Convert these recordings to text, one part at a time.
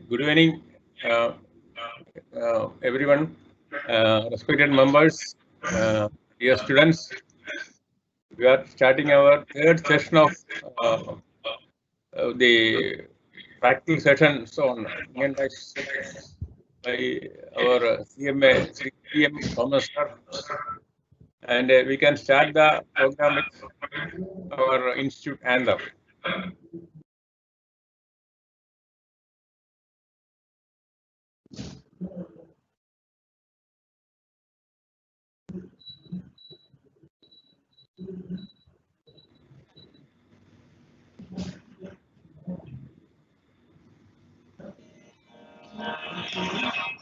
Good evening, everyone, respected members, dear students. We are starting our third session of the practical sessions on Indian tax by our CMA, Thomas sir. And we can start the program with our institute anthem.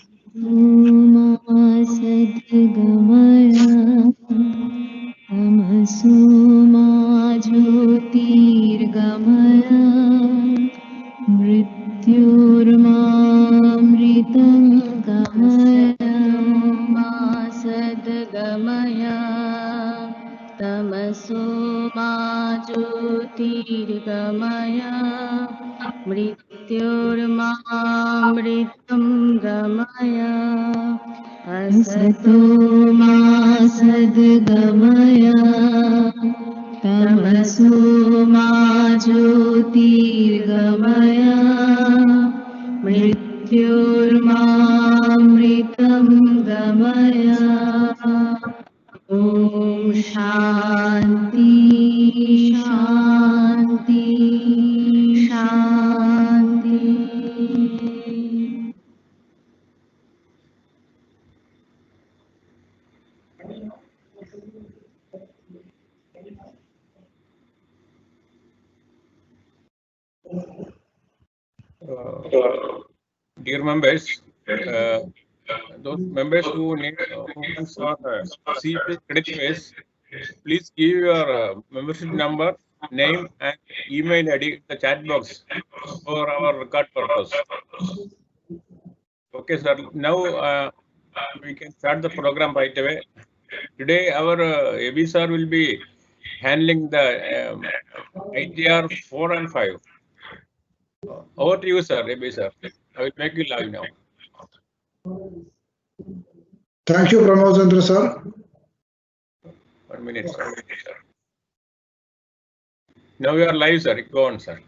तमसोमा ज्योतिर्गमय मृत्युर्मामृतं गमय सद्गमय तमसोमा ज्योतिर्गमय मृत्युर्मामृतं गमय असतो मा सद्गमय तमसो मा ज्योतिर्गमय मृत्युर्मामृतं गमय ॐ शान्ति शान्ति शान्ति। Dear members, those members who need receive the credit base, please give your membership number, name, and email ID in the chat box for our record purpose. Okay, sir. Now we can start the program right away. Today, our Abey sir will be handling the ITR 4 and 5. Over to you, sir, Abey sir. I will make you live now. Thank you, Pramod sir. 1 minute, sir. Now we are live, sir. Go on, sir.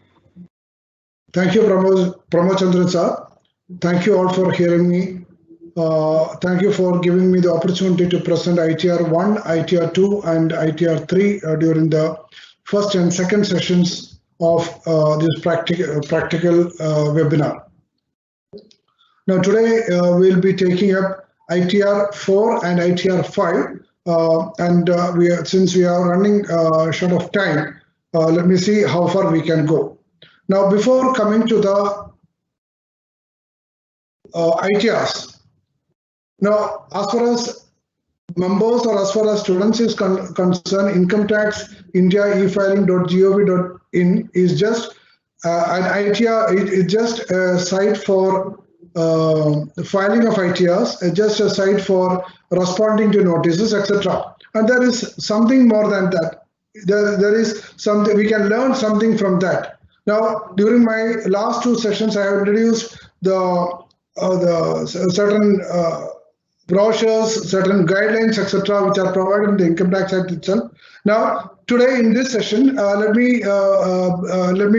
Thank you, Pramod sir. Thank you all for hearing me. Thank you for giving me the opportunity to present ITR 1, ITR 2, and ITR 3 during the first and second sessions of this practical webinar. Now today we'll be taking up ITR 4 and ITR 5, and since we are running short of time, let me see how far we can go. Now before coming to the ITRs, now as far as members or as far as students is concerned, Income Tax India e-filing.gov.in is just an ITR. It's just a site for filing of ITRs, just a site for responding to notices, etc. And there is something more than that. There is something we can learn something from that. Now, during my last two sessions, I have introduced the certain brochures, certain guidelines, etc., which are provided in the Income Tax Act itself. Now, today in this session, let me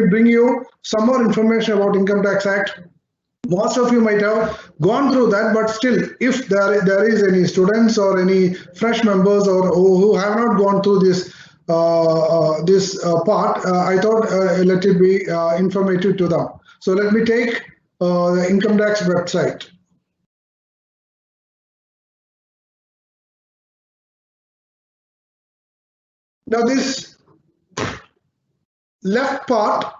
bring you some more information about Income Tax Act. Most of you might have gone through that, but still, if there is any students or any fresh members or who have not gone through this part, I thought let it be informative to them. So let me take the Income Tax website. Now this left part,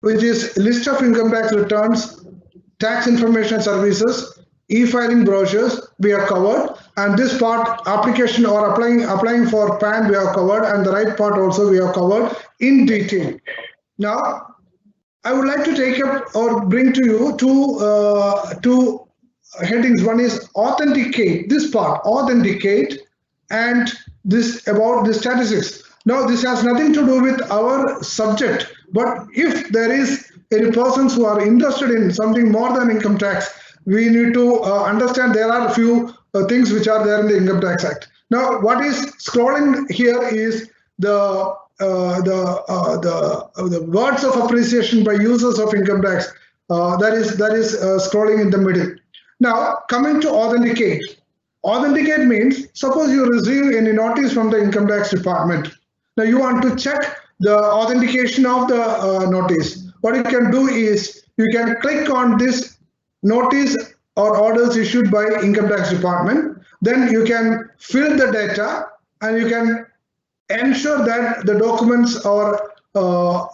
which is list of income tax returns, tax information services, e-filing brochures, we have covered, and this part, application or applying for PAN, we have covered, and the right part also we have covered in detail. Now, I would like to take up or bring to you two headings. One is authenticate, this part, authenticate, and this about the statistics. Now, this has nothing to do with our subject, but if there is any persons who are interested in something more than income tax, we need to understand there are a few things which are there in the Income Tax Act. Now, what is scrolling here is the words of appreciation by users of income tax. That is scrolling in the middle. Now, coming to authenticate. Authenticate means, suppose you receive any notice from the income tax department. Now you want to check the authentication of the notice. What you can do is you can click on this notice or orders issued by income tax department. Then you can fill the data and you can ensure that the documents are,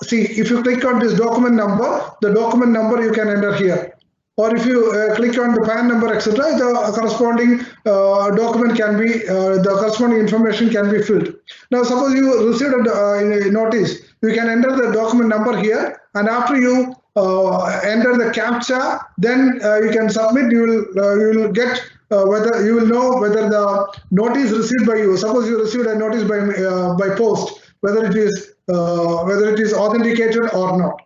see, if you click on this document number, the document number you can enter here. Or if you click on the PAN number, etc., the corresponding document can be, the corresponding information can be filled. Now, suppose you received a notice, you can enter the document number here, and after you enter the CAPTCHA, then you can submit. You will get whether you will know whether the notice received by you. Suppose you received a notice by post, whether it is authenticated or not.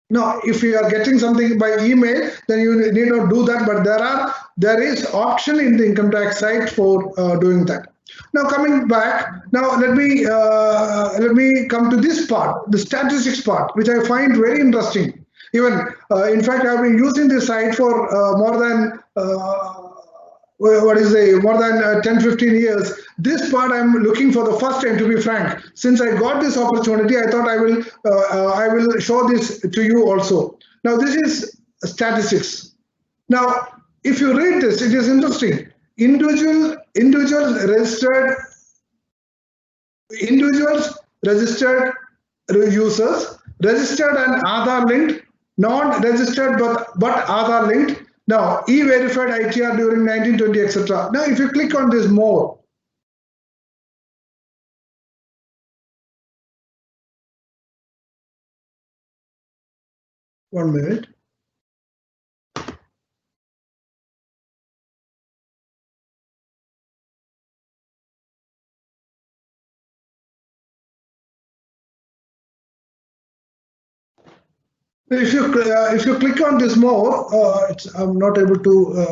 Now, if you are getting something by email, then you need not do that. But there is option in the income tax site for doing that. Now, coming back, now let me come to this part, the statistics part, which I find very interesting. Even in fact, I've been using this site for more than more than 10-15 years. This part I'm looking for the first time, to be frank. Since I got this opportunity, I thought I will show this to you also. Now, this is statistics. Now, if you read this, it is interesting. Individuals registered users, registered and Aadhaar linked, non-registered but Aadhaar linked. Now, e-verified ITR during 1920, etc. Now, if you click on this more, one minute. If you click on this more, I'm not able to.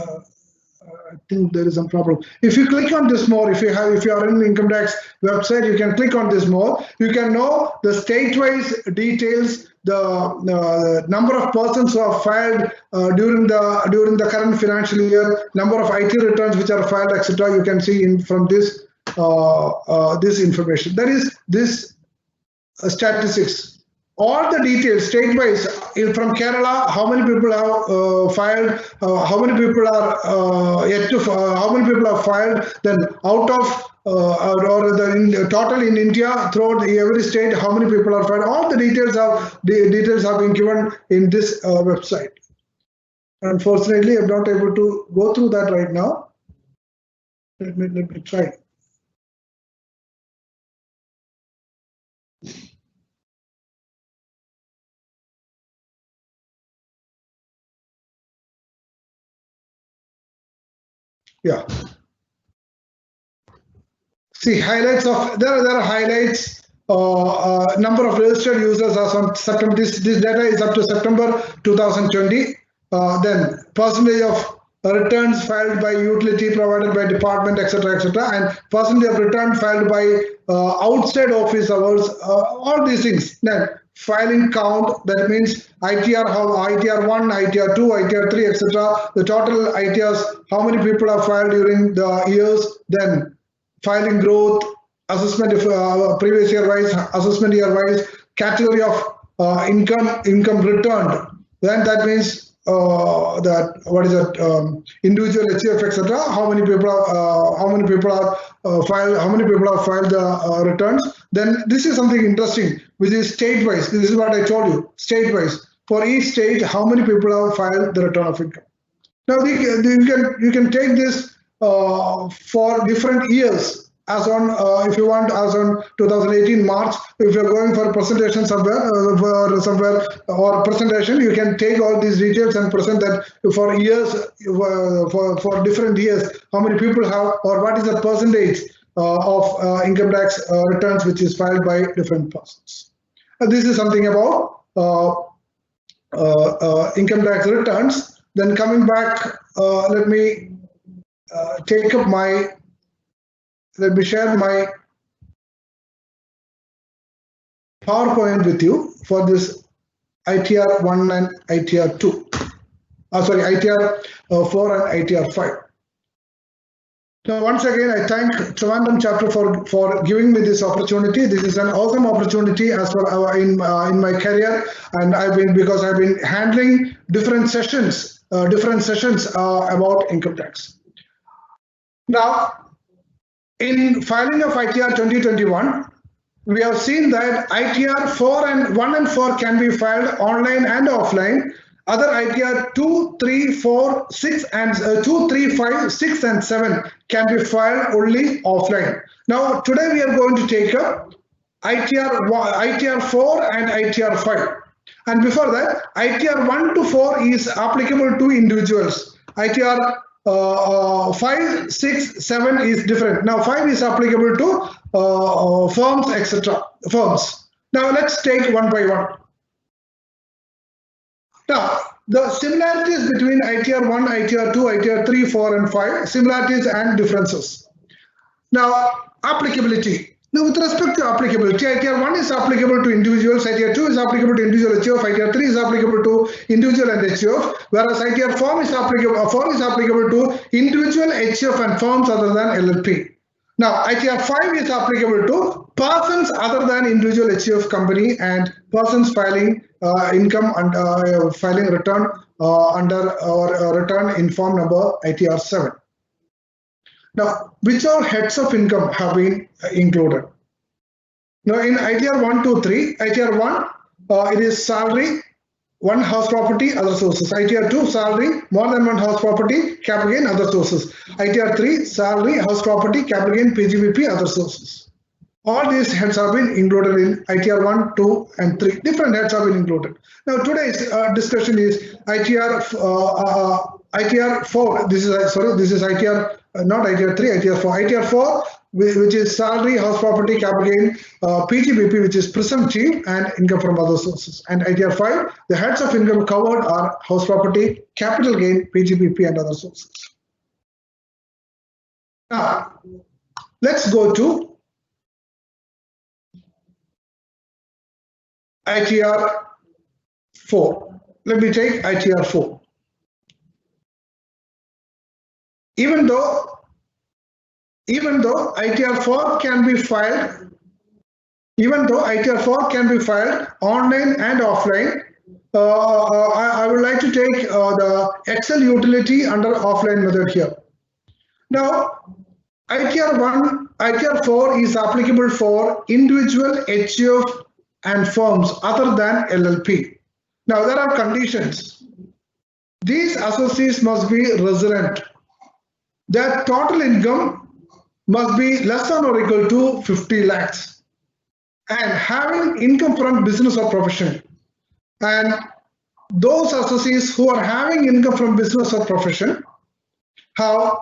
I think there is some problem. If you click on this more, if you are in the income tax website, you can click on this more. You can know the state-wise details, the number of persons who have filed during the current financial year, number of IT returns which are filed, etc. You can see from this this information. That is this statistics. All the details state-wise from Kerala, how many people have filed, how many people are yet to, how many people have filed, then out of or the total in India throughout every state, how many people are filed. All the details have been given in this website. Unfortunately, I'm not able to go through that right now. Let me try. Yeah. See, highlights of there are highlights. Number of registered users as on September. This data is up to September 2020. Then percentage of returns filed by utility provided by department, etc., and percentage of return filed by outside office hours. All these things. Then filing count. That means ITR, ITR 1, ITR 2, ITR 3, etc. The total ITRs, how many people have filed during the years. Then filing growth, assessment of previous year wise, assessment year wise, category of income returned. Then that means that what is that individual HCF, etc. How many people have filed the returns. Then this is something interesting, which is state wise. This is what I told you, state wise. For each state, how many people have filed the return of income. Now you can take this for different years. As on, if you want, as on 2018 March, if you're going for a presentation somewhere, or presentation, you can take all these details and present that for years, for different years, how many people have, or what is the percentage of income tax returns which is filed by different persons. This is something about income tax returns. Then coming back, let me share my PowerPoint with you for this ITR 1 and ITR 2. ITR 4 and ITR 5. Now, once again, I thank Trivandrum chapter for giving me this opportunity. This is an awesome opportunity as for in my career, and because I've been handling different sessions about income tax. Now, in filing of ITR 2021, we have seen that ITR 1 and 4 can be filed online and offline. Other ITR 2, 3, 4, 6 and 2, 3, 5, 6 and 7 can be filed only offline. Now today we are going to take up ITR 4 and ITR 5. And before that, ITR 1 to 4 is applicable to individuals. ITR 5, 6, 7 is different. Now 5 is applicable to firms, etc. Firms. Now let's take one by one. Now, the similarities between ITR 1, ITR 2, ITR 3, 4 and 5, similarities and differences. Now, applicability. Now, with respect to applicability, ITR 1 is applicable to individuals, ITR 2 is applicable to individual HUF, ITR 3 is applicable to individual and HUF, whereas ITR 4 is applicable to individual HUF and firms other than LLP. Now, ITR 5 is applicable to persons other than individual HUF company and persons filing income and filing return under or return in form number ITR 7. Now, which all heads of income have been included? Now, in ITR 1, 2, 3, ITR 1, it is salary, one house property, other sources. ITR 2, salary, more than one house property, capital gain, other sources. ITR 3, salary, house property, capital gain, PGBP, other sources. All these heads have been included in ITR 1, 2, and 3. Different heads have been included. Now, today's discussion is ITR 4. This is ITR, not ITR 3, ITR 4. ITR 4, which is salary, house property, capital gain, PGBP, which is presumptive, and income from other sources. And ITR 5, the heads of income covered are house property, capital gain, PGBP, and other sources. Now, let's go to ITR 4. Let me take ITR 4. Even though ITR 4 can be filed, online and offline, I would like to take the Excel utility under offline method here. Now, ITR 4 is applicable for individual HUF and firms other than LLP. Now, there are conditions. These associates must be resident. Their total income must be less than or equal to 50 lakhs and having income from business or profession. And those associates who are having income from business or profession have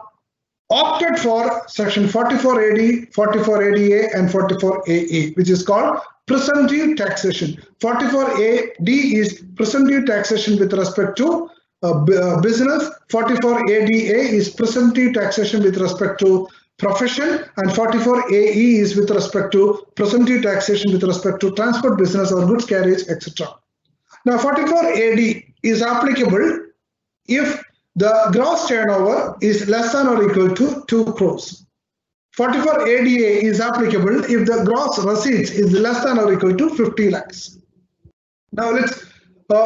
opted for section 44AD, 44ADA and 44AA, which is called presumptive taxation. 44AD is presumptive taxation with respect to business. 44ADA is presumptive taxation with respect to profession, and 44AE is with respect to presumptive taxation with respect to transport business or goods carriage, etc. Now, 44AD is applicable if the gross turnover is less than or equal to 2 crores. 44ADA is applicable if the gross receipts is less than or equal to 50 lakhs. Now let's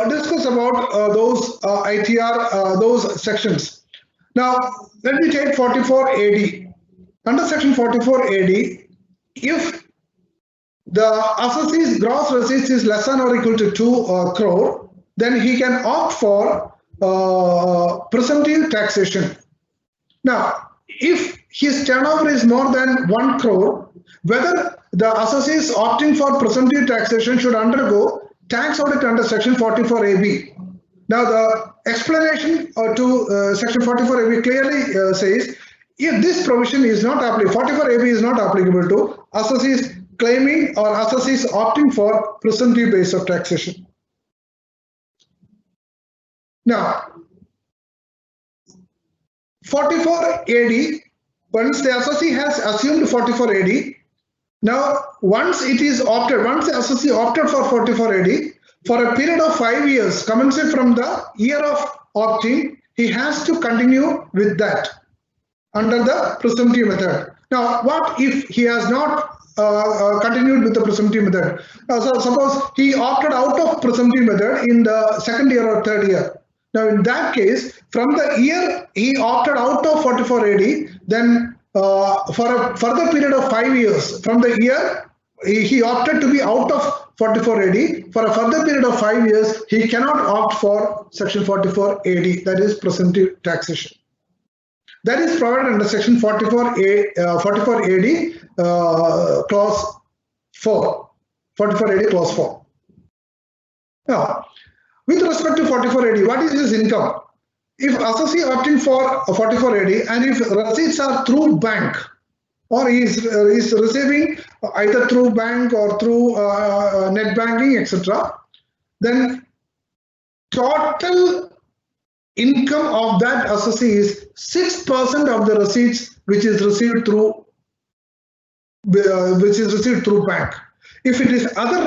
discuss about those ITR, those sections. Now let me take 44AD. Under section 44AD, if the associate's gross receipts is less than or equal to 2 crore, then he can opt for presumptive taxation. Now, if his turnover is more than 1 crore, whether the associates opting for presumptive taxation should undergo tax audit under section 44AB. Now, the explanation to section 44AB clearly says, if this provision is not applicable, 44AB is not applicable to assessees claiming or assessees opting for presumptive base of taxation. Now, 44AD, once the assessee has assumed 44AD, now once it is opted, once the assessee opted for 44AD, for a period of 5 years, commencing from the year of opting, he has to continue with that under the presumptive method. Now, what if he has not continued with the presumptive method? So suppose he opted out of presumptive method in the second year or third year. Now, in that case, from the year he opted out of 44AD, then for a further period of 5 years, from the year he opted to be out of 44AD, for a further period of 5 years, he cannot opt for section 44AD, that is presumptive taxation. That is provided under section 44AD clause 4. 44AD clause 4. Now, with respect to 44AD, what is his income? If assessee opting for 44AD and if receipts are through bank, or he is receiving either through bank or through net banking, etc., then total income of that assessee is 6% of the receipts which is received through bank. If it is other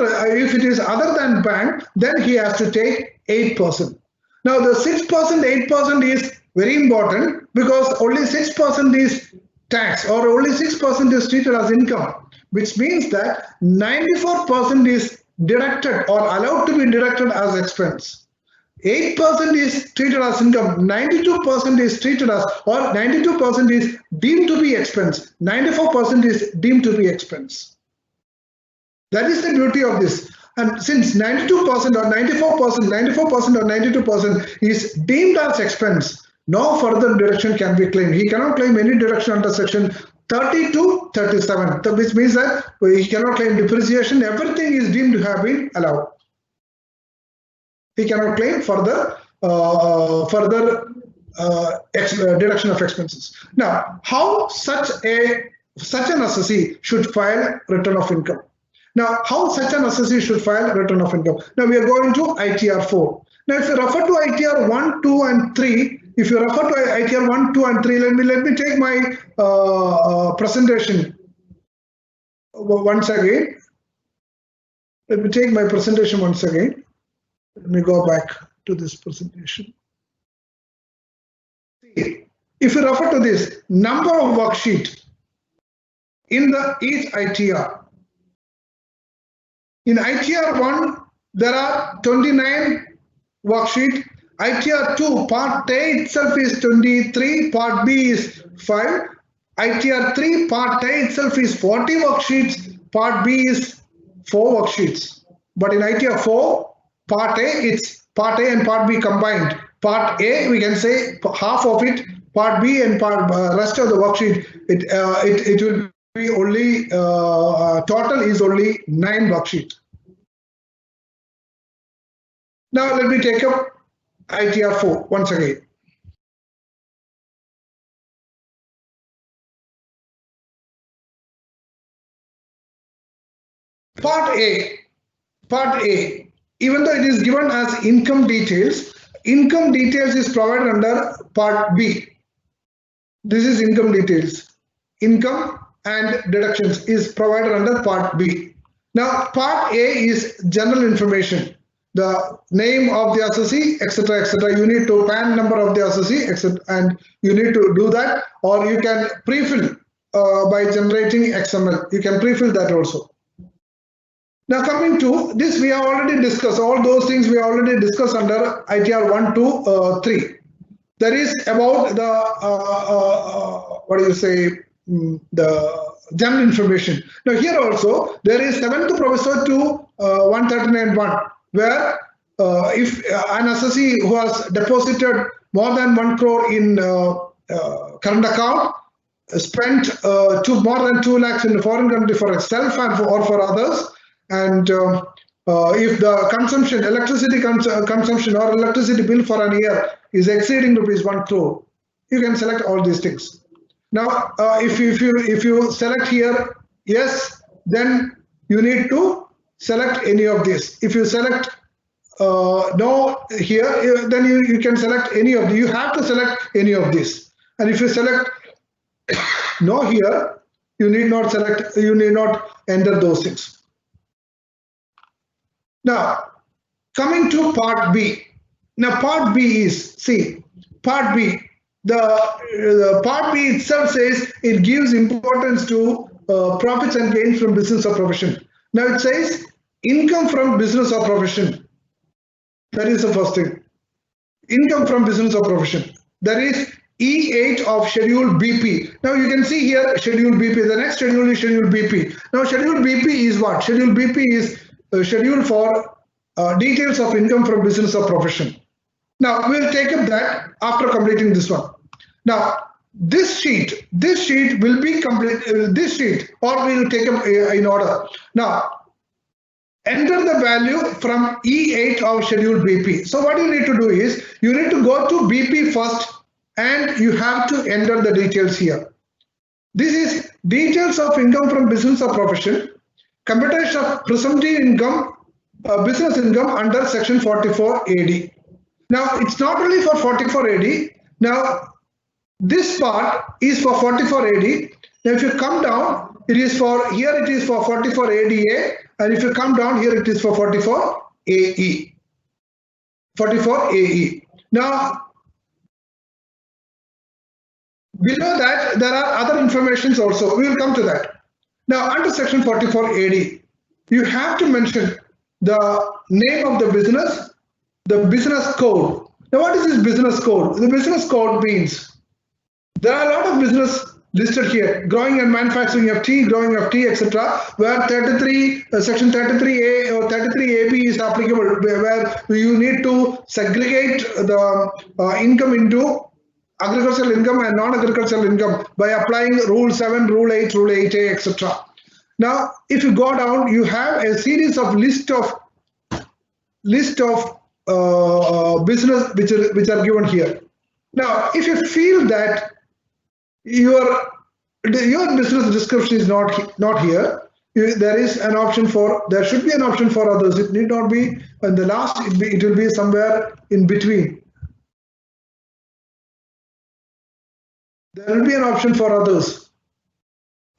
than bank, then he has to take 8%. Now the 6%, 8% is very important because only 6% is tax or only 6% is treated as income, which means that 94% is deducted or allowed to be deducted as expense. 8% is treated as income, 92% is treated as, or 92% is deemed to be expense, 94% is deemed to be expense. That is the beauty of this. And since 92% or 94% or 92% is deemed as expense, no further deduction can be claimed. He cannot claim any deduction under section 30 to 37, which means that he cannot claim depreciation. Everything is deemed to have been allowed. He cannot claim further deduction of expenses. Now, how such an assessee should file return of income? Now, how such an assessee should file return of income? Now, we are going to ITR 4. Now, if you refer to ITR 1, 2, and 3, if you refer to ITR 1, 2, and 3, let me take my presentation once again. Let me take my presentation once again. Let me go back to this presentation. If you refer to this number of worksheet in each ITR, in ITR 1, there are 29 worksheet. ITR 2, Part A itself is 23, Part B is 5. ITR 3, Part A itself is 40 worksheets, Part B is 4 worksheets. But in ITR 4, Part A, it's Part A and Part B combined. Part A, we can say half of it. Part B and rest of the worksheet, it will be only, total is only 9 worksheet. Now let me take up ITR 4 once again. Part A, even though it is given as income details is provided under Part B. This is income details. Income and deductions is provided under Part B. Now, Part A is general information. The name of the assessee, etc., etc. You need to PAN number of the assessee, etc., and you need to do that, or you can pre-fill by generating XML. You can pre-fill that also. Now coming to this, we have already discussed all those things. We already discussed under ITR 1, 2, 3. There is about the the general information. Now here also there is 7th proviso to 139(1), where if an assessee who has deposited more than 1 crore in current account, spent more than 2 lakhs in a foreign country for itself and or for others, and if the consumption, electricity consumption or electricity bill for an year is exceeding rupees 1 crore, you can select all these things. Now, if you select here yes, then you need to select any of these. If you select no here, then you can select any of these. You have to select any of these. And if you select no here, you need not select. You need not enter those things. Now, coming to part B. Now, part B is, see, part B, the part B itself says it gives importance to profits and gains from business or profession. Now, it says income from business or profession. That is the first thing. Income from business or profession. That is E8 of Schedule BP. Now, you can see here Schedule BP. The next schedule is Schedule BP. Now, Schedule BP is what? Schedule BP is schedule for details of income from business or profession. Now, we'll take up that after completing this one. Now, this sheet will be complete, this sheet, or we'll take up in order. Now, enter the value from E8 of Schedule BP. So what you need to do is, you need to go to BP first and you have to enter the details here. This is details of income from business or profession, computation of presumptive income, business income under section 44 AD. Now, it's not only for 44 AD. Now, this part is for 44 AD. Now, if you come down, it is for, here it is for 44 ADA, and if you come down here, it is for 44 AE. 44 AE. Now, below that, there are other informations also. We will come to that. Now, under section 44 AD, you have to mention the name of the business, the business code. Now, what is this business code? The business code means there are a lot of business listed here, growing and manufacturing of tea, growing of tea, etc., where section 33A or 33AB is applicable, where you need to segregate the income into agricultural income and non-agricultural income by applying Rule 7, Rule 8, Rule 8A, etc. Now, if you go down, you have a series of list of business which are given here. Now, if you feel that your business description is not here, there is an option for, there should be an option for others. It need not be in the last, it will be somewhere in between. There will be an option for others.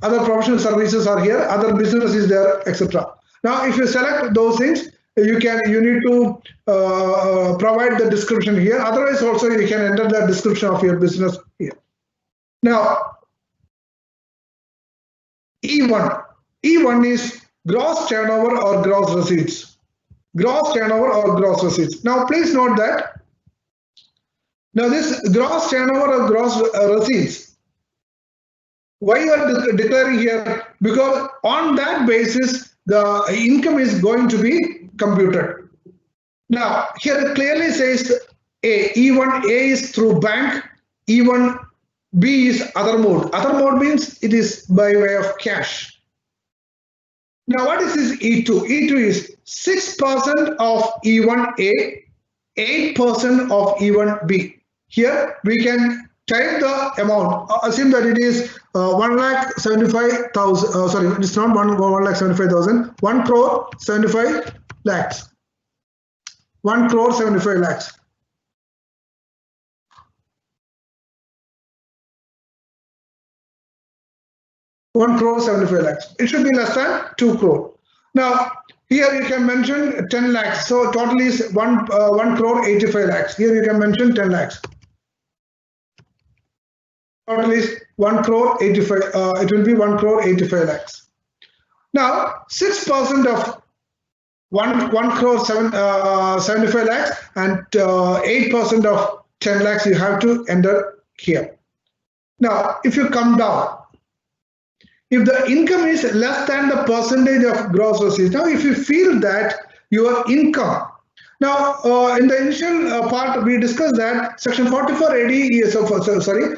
Other professional services are here, other business is there, etc. Now, if you select those things, you need to provide the description here. Otherwise, also you can enter the description of your business here. Now, E1. E1 is gross turnover or gross receipts. Gross turnover or gross receipts. Now, please note that. Now, this gross turnover or gross receipts, why you are declaring here? Because on that basis, the income is going to be computed. Now, here it clearly says A. E1A is through bank, E1B is other mode. Other mode means it is by way of cash. Now, what is this E2? E2 is 6% of E1A, 8% of E1B. Here we can type the amount. Assume that it is 1,75,000. Sorry, it's not 1,75,000. 1 crore 75 lakhs. 1 crore 75 lakhs. One crore 75 lakhs. It should be less than 2 crore. Now, here you can mention 10 lakhs. So total is 1 crore 85 lakhs. Here you can mention 10 lakhs. Total is 1 crore 85. It will be 1 crore 85 lakhs. Now, 6% of 1 crore 75 lakhs and 8% of 10 lakhs you have to enter here. Now, if you come down, if the income is less than the percentage of gross receipts, now if you feel that your income, now in the initial part we discussed that section 44 AD is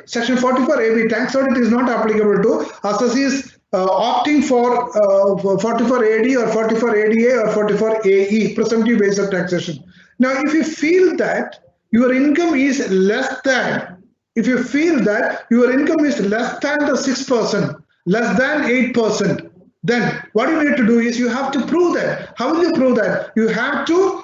section 44 AB tax audit is not applicable to assessees opting for 44 AD or 44 ADA or 44 AE, presumptive base of taxation. Now, if you feel that your income is less than if you feel that your income is less than the 6%, less than 8%, then what you need to do is you have to prove that. How will you prove that? You have to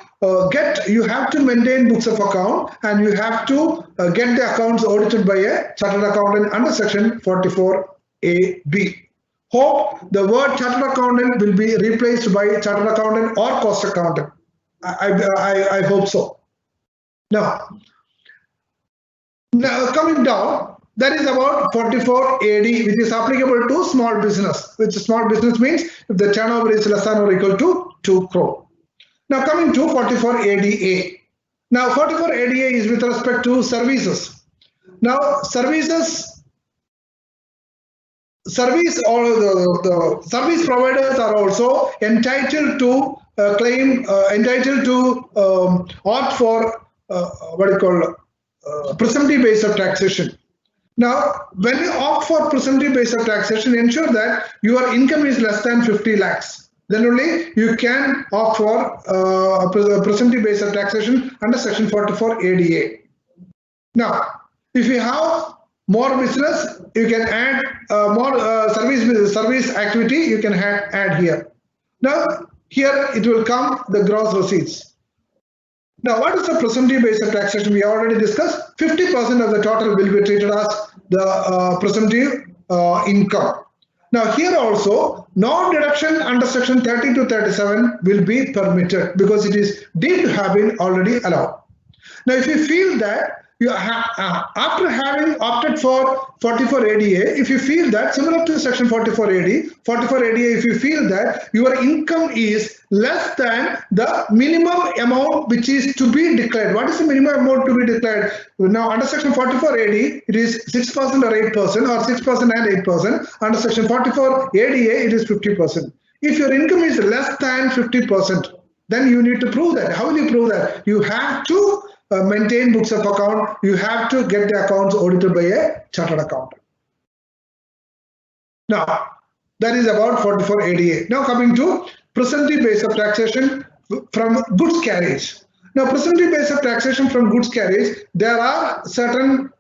you have to maintain books of account, and you have to get the accounts audited by a chartered accountant under section 44AB. Hope the word chartered accountant will be replaced by chartered accountant or cost accountant. I hope so. Now coming down, that is about 44AD, which is applicable to small business. Which small business means if the turnover is less than or equal to 2 crore. Now coming to 44ADA. Now 44ADA is with respect to services. Now service or the service providers are also entitled to claim, entitled to opt for what you call presumptive base of taxation. Now, when you opt for presumptive base of taxation, ensure that your income is less than 50 lakhs. Then only you can opt for presumptive base of taxation under section 44ADA. Now, if you have more business, you can add more service activity, you can add here. Now, here it will come the gross receipts. Now, what is the presumptive base of taxation? We already discussed 50% of the total will be treated as the presumptive income. Now, here also, no deduction under section 30 to 37 will be permitted because it is deemed to have been already allowed. Now, if you feel that you after having opted for 44ADA, if you feel that similar to section 44ADA, if you feel that your income is less than the minimum amount which is to be declared. What is the minimum amount to be declared? Now under section 44AD, it is 6% or 8% or 6% and 8%. Under section 44ADA, it is 50%. If your income is less than 50%, then you need to prove that. How will you prove that? You have to maintain books of account. You have to get the accounts audited by a chartered accountant. Now, that is about 44ADA. Now coming to presumptive base of taxation from goods carriage. Now, presumptive base of taxation from goods carriage, there are certain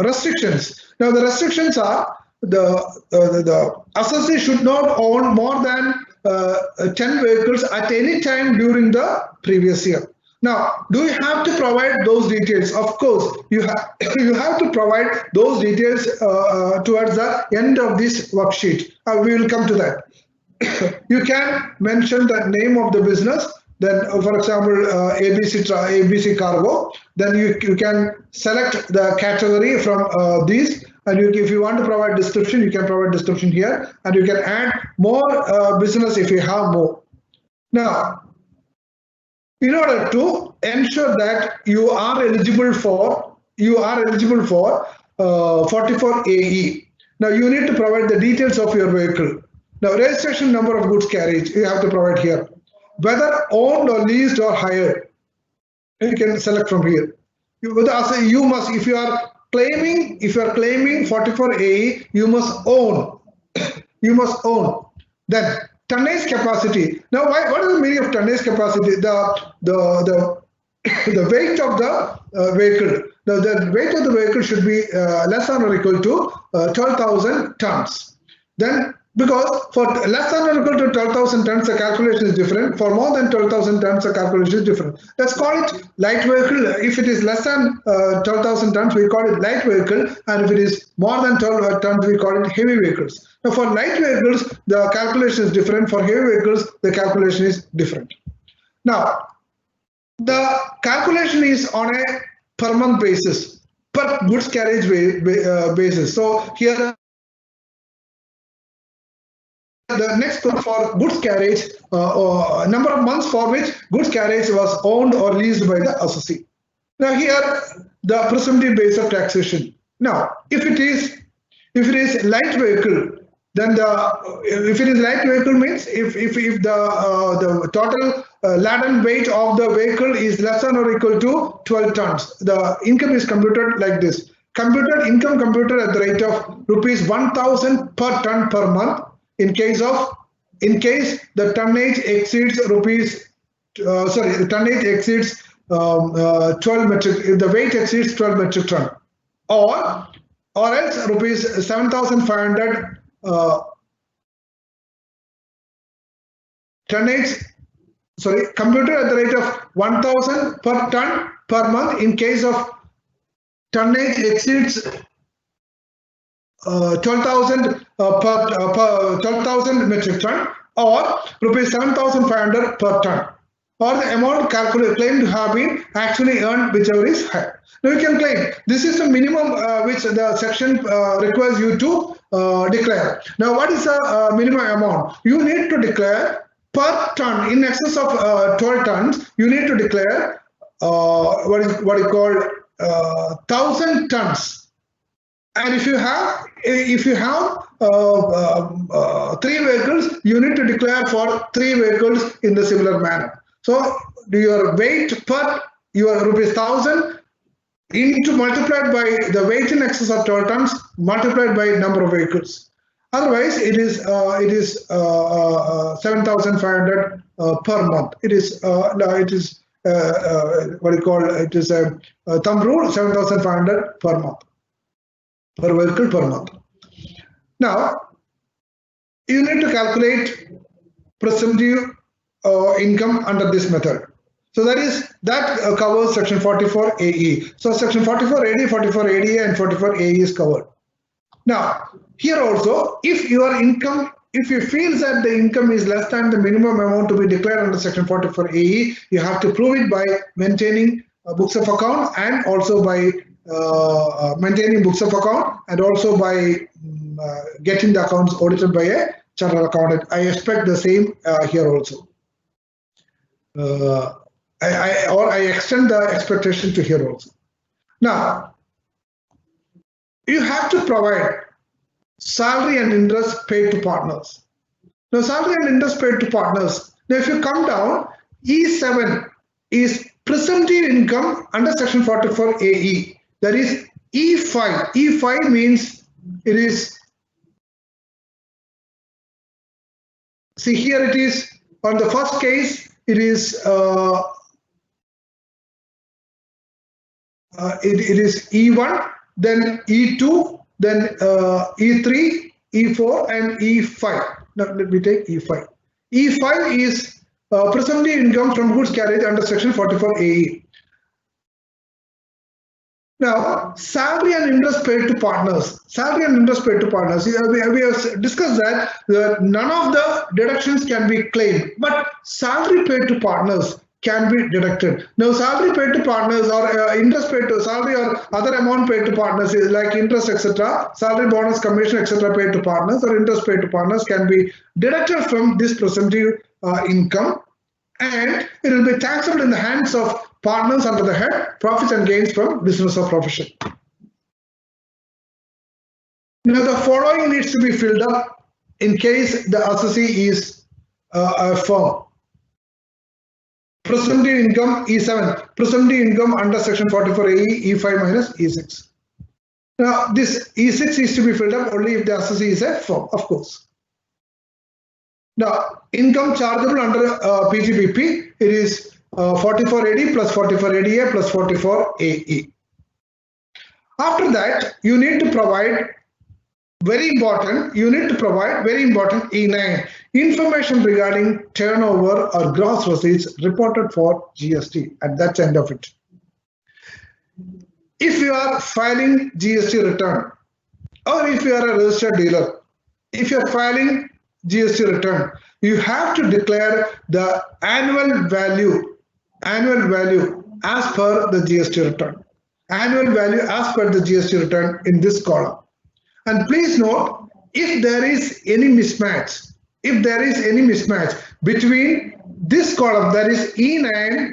restrictions. Now, the restrictions are the assessee should not own more than 10 vehicles at any time during the previous year. Now, do you have to provide those details? Of course, you have to provide those details towards the end of this worksheet. We will come to that. You can mention the name of the business. Then, for example, ABC Cargo. Then you can select the category from these. And if you want to provide description, you can provide description here, and you can add more business if you have more. Now, in order to ensure that you are eligible for 44AE. Now, you need to provide the details of your vehicle. Now, registration number of goods carriage, you have to provide here. Whether owned or leased or hired, you can select from here. You must, if you are claiming 44AE, you must own. You must own. Then tonnage capacity. Now, what is the meaning of tonnage capacity? The weight of the vehicle. Now, the weight of the vehicle should be less than or equal to 12,000 tons. Then, because for less than or equal to 12,000 tons, the calculation is different. For more than 12,000 tons, the calculation is different. Let's call it light vehicle. If it is less than 12,000 tons, we call it light vehicle. And if it is more than 12 tons, we call it heavy vehicles. Now, for light vehicles, the calculation is different. For heavy vehicles, the calculation is different. Now, the calculation is on a per month basis, per goods carriage basis. So here, the next one for goods carriage, number of months for which goods carriage was owned or leased by the assessee. Now here, the presumptive base of taxation. Now, if it is light vehicle, then if it is light vehicle means if the total laden weight of the vehicle is less than or equal to 12 tons, the income is computed like this. Income computed at the rate of rupees 1,000 per ton per month. In case the tonnage exceeds 12 metric, if the weight exceeds 12 metric ton, or else rupees 7,500 tonnage, computed at the rate of 1,000 per ton per month in case of tonnage exceeds 12,000 12,000 metric ton, or rupees 7,500 per ton, or the amount calculated claimed to have been actually earned, whichever is higher. Now you can claim this is the minimum which the section requires you to declare. Now what is the minimum amount? You need to declare per ton in excess of 12 tons. You need to declare what is called 1,000 tons. And if you have 3 vehicles, you need to declare for 3 vehicles in the similar manner. So your weight per your rupees 1,000 into multiplied by the weight in excess of 12 tons multiplied by number of vehicles. Otherwise, it is 7,500 per month. It is what you call it is a thumb rule, 7,500 per month. Per vehicle per month. Now, you need to calculate presumptive income under this method. So that covers section 44 AE. So section 44 AD, 44 ADA, and 44 AE is covered. Now, here also, if your income, if you feel that the income is less than the minimum amount to be declared under section 44 AE, you have to prove it by maintaining books of account, and also by maintaining books of account, and also by getting the accounts audited by a chartered accountant. I expect the same here also. I extend the expectation to here also. Now, you have to provide salary and interest paid to partners. Now, salary and interest paid to partners. Now, if you come down, E7 is presumptive income under section 44 AE. That is E5. E5 means it is, see here it is, on the first case, it is it is E1, then E2, then E3, E4, and E5. Now let me take E5. E5 is presumptive income from goods carriage under section 44 AE. Now, salary and interest paid to partners. Salary and interest paid to partners. We have discussed that none of the deductions can be claimed, but salary paid to partners can be deducted. Now, salary paid to partners, or interest paid to salary, or other amount paid to partners, is like interest, etc., salary, bonus, commission, etc., paid to partners, or interest paid to partners can be deducted from this presumptive income, and it will be taxable in the hands of partners under the head profits and gains from business or profession. Now, the following needs to be filled up in case the assessee is a firm. Presumptive income E7, presumptive income under section 44 AE, E5 minus E6. Now, this E6 is to be filled up only if the assessee is a firm, of course. Now, income chargeable under PGBP, it is 44 AD plus 44 ADA plus 44 AE. After that, you need to provide very important E9, information regarding turnover or gross receipts reported for GST at that end of it. If you are filing GST return, or if you are a registered dealer, if you are filing GST return, you have to declare the annual value as per the GST return. Annual value as per the GST return in this column. And please note, if there is any mismatch, between this column, that is E9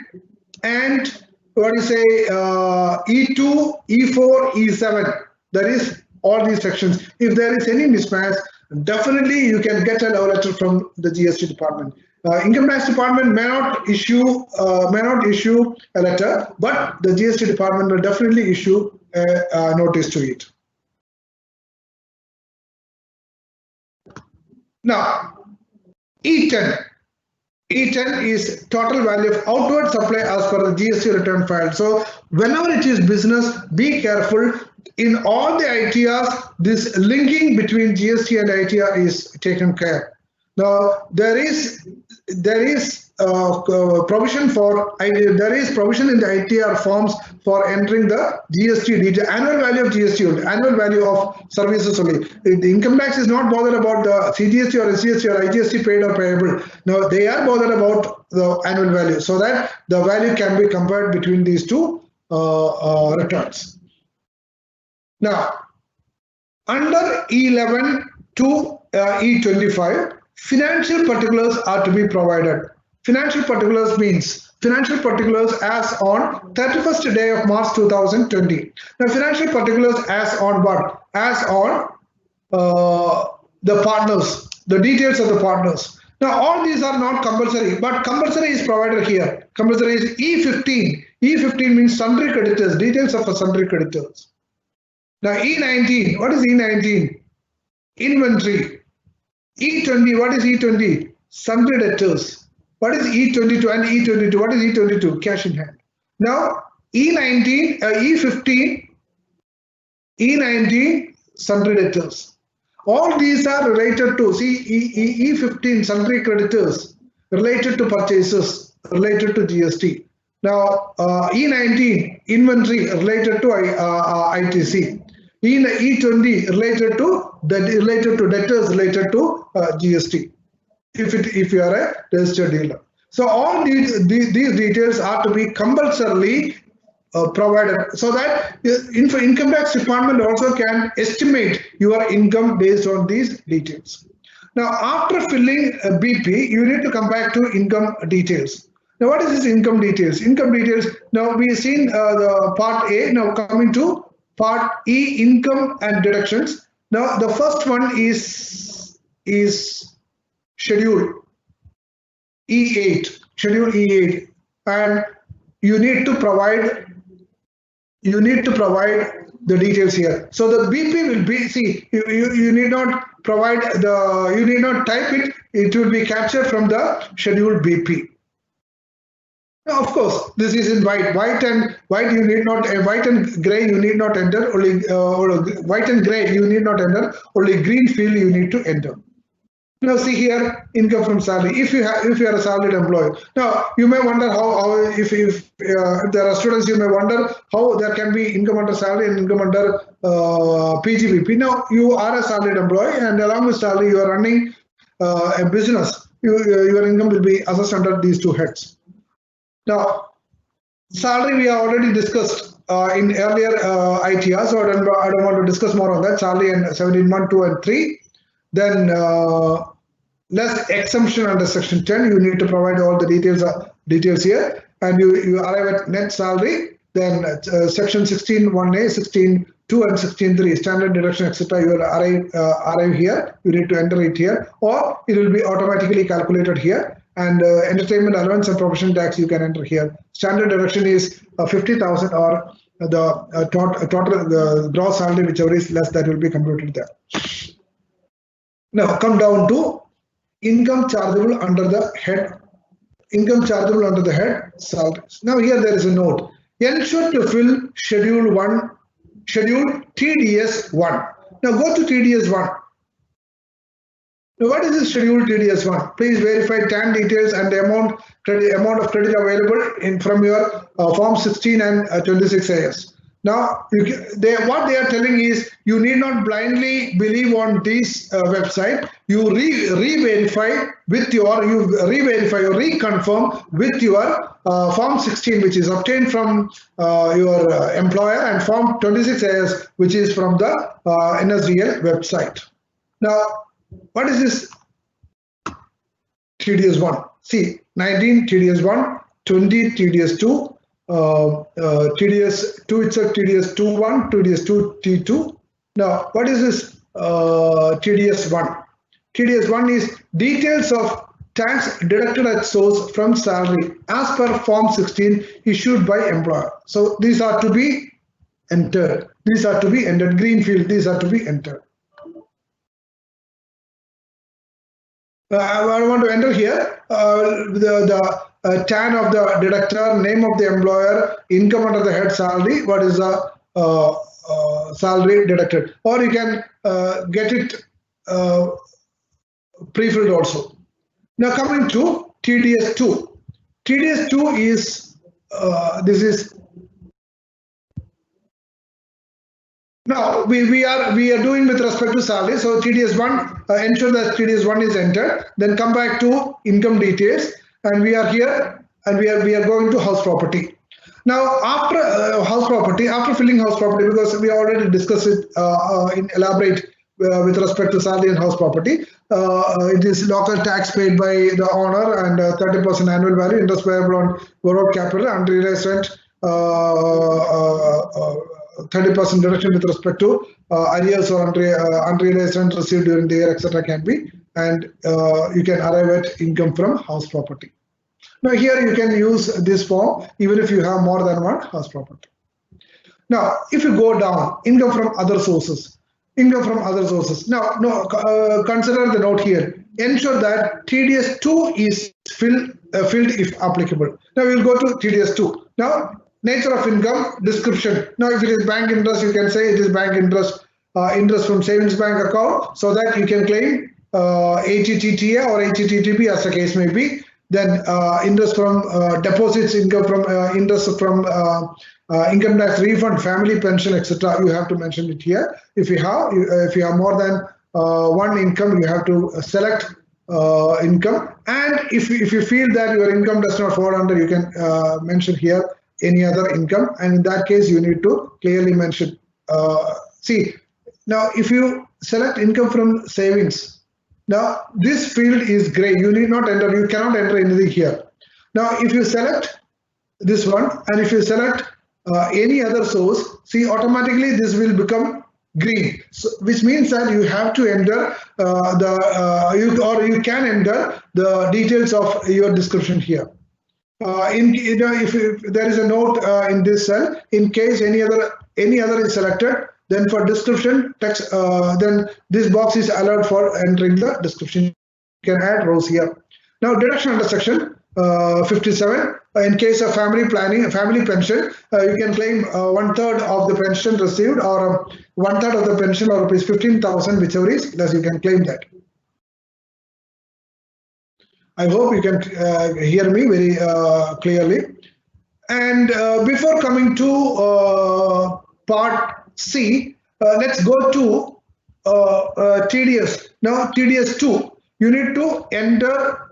and E2, E4, E7, that is all these sections. If there is any mismatch, definitely you can get a love letter from the GST department. Income tax department may not issue a letter, but the GST department will definitely issue a notice to it. Now, E10. E10 is total value of outward supply as per the GST return filed. So whenever it is business, be careful. In all the ITRs, this linking between GST and ITR is taken care. Now there is provision in the ITR forms for entering the GST detail, annual value of GST only, annual value of services only. The income tax is not bothered about the CGST or SGST or IGST paid or payable. Now they are bothered about the annual value, so that the value can be compared between these two returns. Now under E11 to E25, financial particulars are to be provided. Financial particulars means financial particulars as on 31st day of March 2020. Now financial particulars as on what? As on the partners, the details of the partners. Now all these are not compulsory, but compulsory is provided here. Compulsory is E15. E15 means sundry creditors, details of sundry creditors. Now E19, what is E19? Inventory. E20, what is E20? Sundry debtors. What is E22 and E22? What is E22? Cash in hand. Now E19, E15, E19, sundry debtors. All these are related to, see, E15, sundry creditors, related to purchases, related to GST. Now E19, inventory, related to ITC. E20, related to debtors, related to GST. If you are a registered dealer. So all these details are to be compulsorily provided, so that income tax department also can estimate your income based on these details. Now after filling BP, you need to come back to income details. Now what is this income details? Income details, now we have seen the part A, now coming to part E, income and deductions. Now the first one is schedule E8, schedule E8, and you need to provide the details here. So the BP will be, see, you need not provide the, you need not type it, it will be captured from the schedule BP. Now, of course, this is in white. White and you need not, white and gray you need not enter, only white and gray you need not enter, only green field you need to enter. Now see here, income from salary. If you are a salaried employee, now you may wonder how if there are students, you may wonder how there can be income under salary and income under PGBP. Now you are a salaried employee, and along with salary you are running a business. Your income will be assessed under these two heads. Now salary we have already discussed in earlier ITR, so I don't want to discuss more on that. Salary and 17(1), 2 and 3. Then less exemption under section 10, you need to provide all the details here, and you arrive at net salary. Then section 16(1)(a), 16(2) and 16(3), standard deduction, etc. You will arrive here. You need to enter it here, or it will be automatically calculated here. And entertainment allowance and professional tax you can enter here. Standard deduction is 50,000, or the total the gross salary, whichever is less, that will be computed there. Now come down to income chargeable under the head. Income chargeable under the head salaries. Now here there is a note. Ensure to fill schedule TDS 1. Now go to TDS 1. Now what is this schedule TDS 1? Please verify TAN details and the amount of credit available from your form 16 and 26 AS. Now, what they are telling is you need not blindly believe on this website. You re-verify with your, reconfirm with your form 16, which is obtained from your employer, and form 26 AS, which is from the NSDL website. Now, what is this TDS 1? See, 19 TDS 1, 20 TDS 2. TDS 2 itself, TDS 2.1, TDS 2 T2. Now, what is this TDS 1? TDS 1 is details of tax deducted at source from salary as per Form 16 issued by employer. So these are to be entered. These are to be entered. Green field. These are to be entered. I want to enter here the TAN of the deductor, name of the employer, income under the head salary, what is the salary deducted, or you can get it pre-filled also. Now coming to TDS2. TDS2 is this is now we are doing with respect to salary. So TDS1, ensure that TDS1 is entered. Then come back to income details, and we are here, and we are going to house property. Now after house property, after filling house property, because we already discussed it in elaborate with respect to salary and house property, it is local tax paid by the owner and 30% annual value, interest payable on borrowed capital, unrealized rent, 30% deduction with respect to arrears or unrealized rent received during the year, etc. can be, and you can arrive at income from house property. Now here you can use this form even if you have more than one house property. Now if you go down, income from other sources. Income from other sources. Now, consider the note here. Ensure that TDS2 is filled if applicable. Now we will go to TDS2. Now, nature of income, description. Now, if it is bank interest, you can say it is bank interest, interest from savings bank account, so that you can claim HETTA or HETTP as the case may be. Then interest from deposits, income from interest from income tax refund, family pension, etc. You have to mention it here. If you have more than one income, you have to select income. And if you feel that your income does not fall under, you can mention here any other income. And in that case, you need to clearly mention. See, now if you select income from savings, now this field is gray. You need not enter. You cannot enter anything here. Now, if you select this one, and if you select any other source, see, automatically this will become green, so, which means that you have to enter you can enter the details of your description here. If there is a note in this cell, in case any other is selected, then for description text, then this box is allowed for entering the description. You can add rows here. Now deduction under section 57. In case of family planning, family pension, you can claim 1/3 of the pension received, or 1/3 of the pension, or rupees 15,000, whichever is less, you can claim that. I hope you can hear me very clearly. And before coming to part C, let's go to TDS. Now TDS2, you need to enter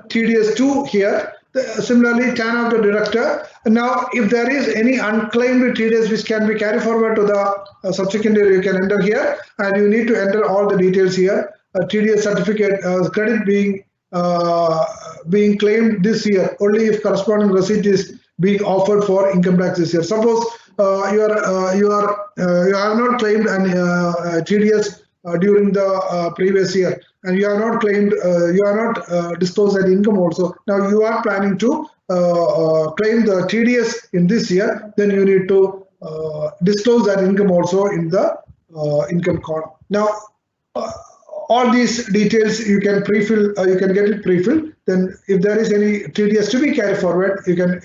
TDS2 here. Similarly, TAN of the deductor. Now, if there is any unclaimed TDS which can be carried forward to the subsequent year, you can enter here, and you need to enter all the details here. TDS certificate credit being claimed this year only if corresponding receipt is being offered for income tax this year. Suppose you have not claimed an TDS during the previous year, and you have not claimed, you have not disclosed that income also. Now you are planning to claim the TDS in this year, then you need to disclose that income also in the income column. Now all these details you can pre-fill, you can get it pre-filled. Then if there is any TDS to be carried forward, you can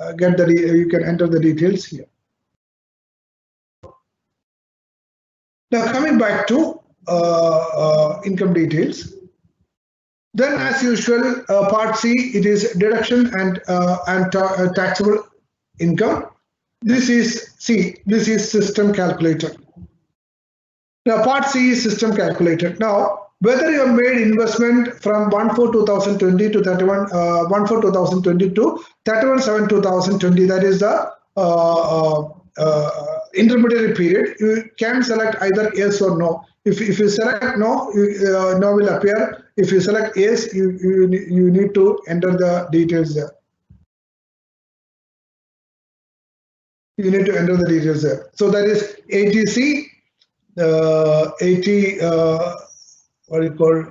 you can enter the details here. Now coming back to income details, then as usual, part C, it is deduction and taxable income. This is system calculator. Now part C is system calculator. Now whether you have made investment from 1/4/2020 to 1/4/2020 to 31/7/2020, that is the intermediary period, you can select either yes or no. If you select no, no will appear. If you select yes, you need to enter the details there. You need to enter the details there. So that is ATC, what do you call,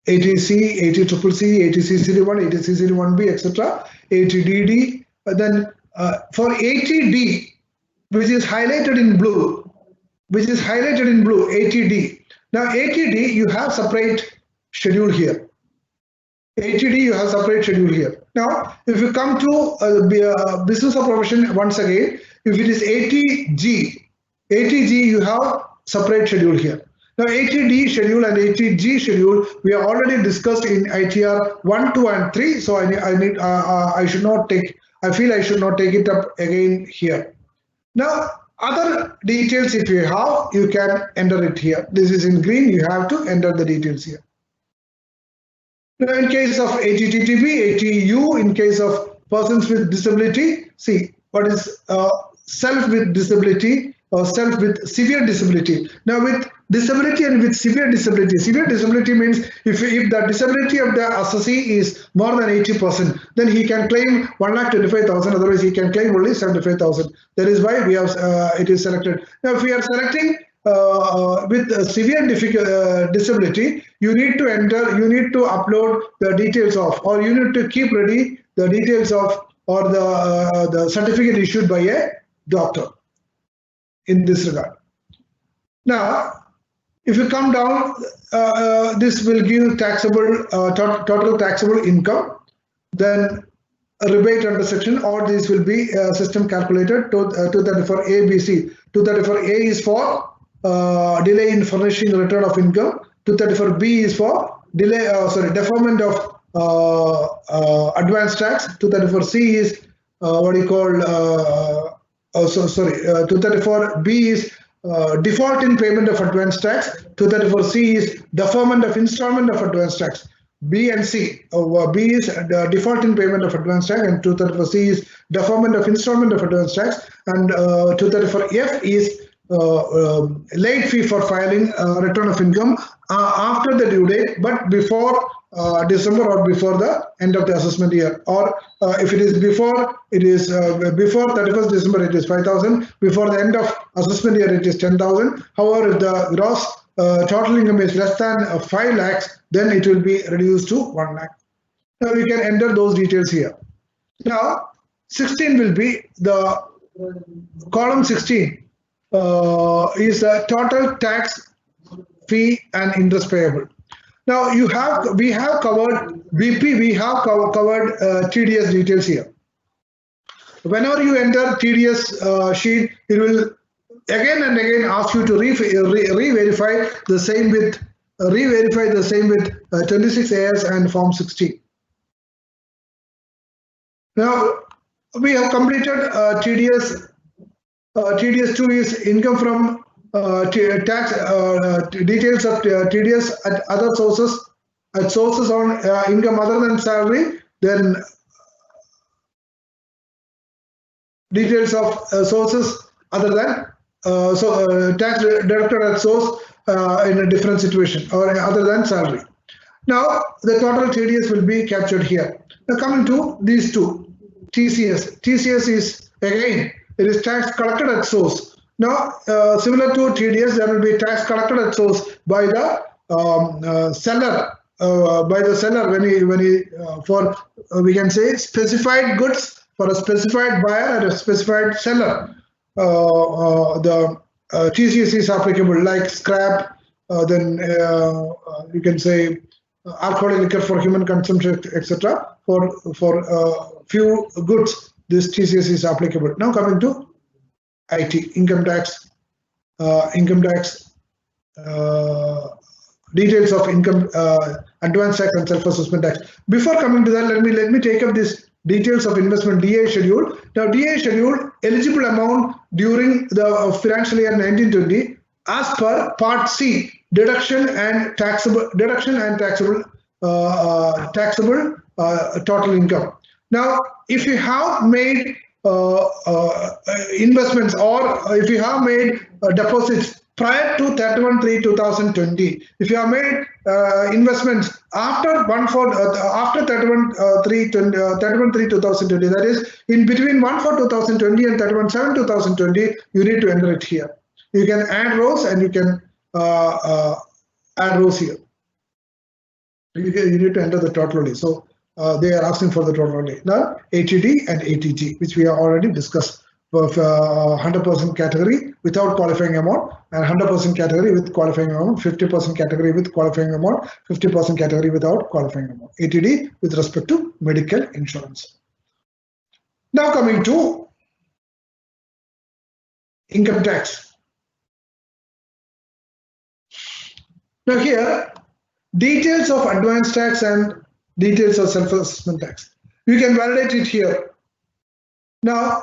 ATC, ATCCC, ATCCD1, ATCCD1B, etc., ATDD. Then for ATD, which is highlighted in blue, 80D. Now 80D, you have separate schedule here. 80D, you have separate schedule here. Now, if you come to business or profession once again, if it is 80G, you have separate schedule here. Now 80D schedule and 80G schedule we have already discussed in ITR 1, 2, and 3. So I should not take. I feel I should not take it up again here. Now other details if you have, you can enter it here. This is in green. You have to enter the details here. Now in case of ATTTB, ATU, in case of persons with disability, see what is self with disability or self with severe disability. Now with disability and with severe disability means if the disability of the assessee is more than 80%, then he can claim 1,25,000, otherwise he can claim only 75,000. That is why we have it is selected. Now if we are selecting with severe disability, you need to enter, you need to upload the details of, or you need to keep ready the details of, or the certificate issued by a doctor in this regard. Now, if you come down, this will give taxable total taxable income, then a rebate under section, or this will be system calculated to 234A, B, C. 234A is for delay in furnishing return of income. 234B is for delay, deferment of advance tax. 234C is what you call 234B is default in payment of advance tax. 234C is deferment of installment of advance tax. B and C. B is default in payment of advance tax, and 234C is deferment of installment of advance tax, and 234F is late fee for filing return of income after the due date, but before December or before the end of the assessment year. Or if it is before, it is before 31st December, it is 5,000. Before the end of assessment year, it is 10,000. However, if the gross total income is less than 5 lakhs, then it will be reduced to 1 lakh. Now we can enter those details here. Now 16 will be the column 16 is the total tax, fee and interest payable. Now we have covered BP, we have covered TDS details here. Whenever you enter TDS sheet, it will again and again ask you to re-verify the same with 26AS and Form 16. Now we have completed TDS. TDS 2 is income from tax details of TDS at other sources, on income other than salary, then details of sources other than tax deducted at source in a different situation or other than salary. Now the total TDS will be captured here. Now coming to these two, TCS. TCS is again, it is tax collected at source. Now, similar to TDS, there will be tax collected at source by the seller. When he for we can say specified goods for a specified buyer and a specified seller. The TCS is applicable, like scrap. Then you can say alcoholic liquor for human consumption, etc. For few goods. This TCS is applicable. Now coming to IT, income tax, details of income, advance tax and self-assessment tax. Before coming to that, let me take up this details of investment DA schedule. Now DA schedule, eligible amount during the financial year 1920 as per Part C, deduction and taxable total income. Now, if you have made investments or if you have made deposits prior to 31/3/2020, if you have made investments after 31/3/2020, that is in between 1/4/2020 and 31/7/2020, you need to enter it here. You can add rows and you can add rows here. You need to enter the total only. So they are asking for the total only. Now 80D and 80G, which we have already discussed 100% category without qualifying amount, and 100% category with qualifying amount, 50% category with qualifying amount, 50% category without qualifying amount. ATD with respect to medical insurance. Now coming to income tax. Now here, details of advance tax and details of self-assessment tax. You can validate it here. Now,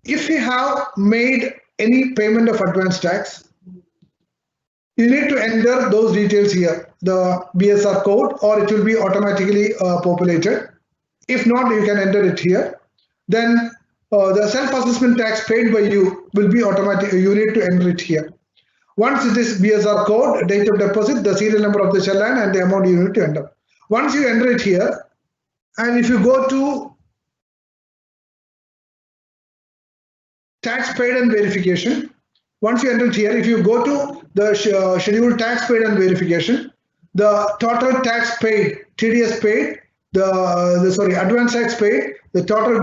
if you have made any payment of advance tax, you need to enter those details here, the BSR code, or it will be automatically populated. If not, you can enter it here. Then the self-assessment tax paid by you will be automatic. You need to enter it here. Once it is BSR code, date of deposit, the serial number of the challan, and the amount you need to enter. Once you enter it here, and if you go to tax paid and verification, once you enter it here, if you go to the scheduled tax paid and verification, the total tax paid, TDS paid, the advance tax paid, the total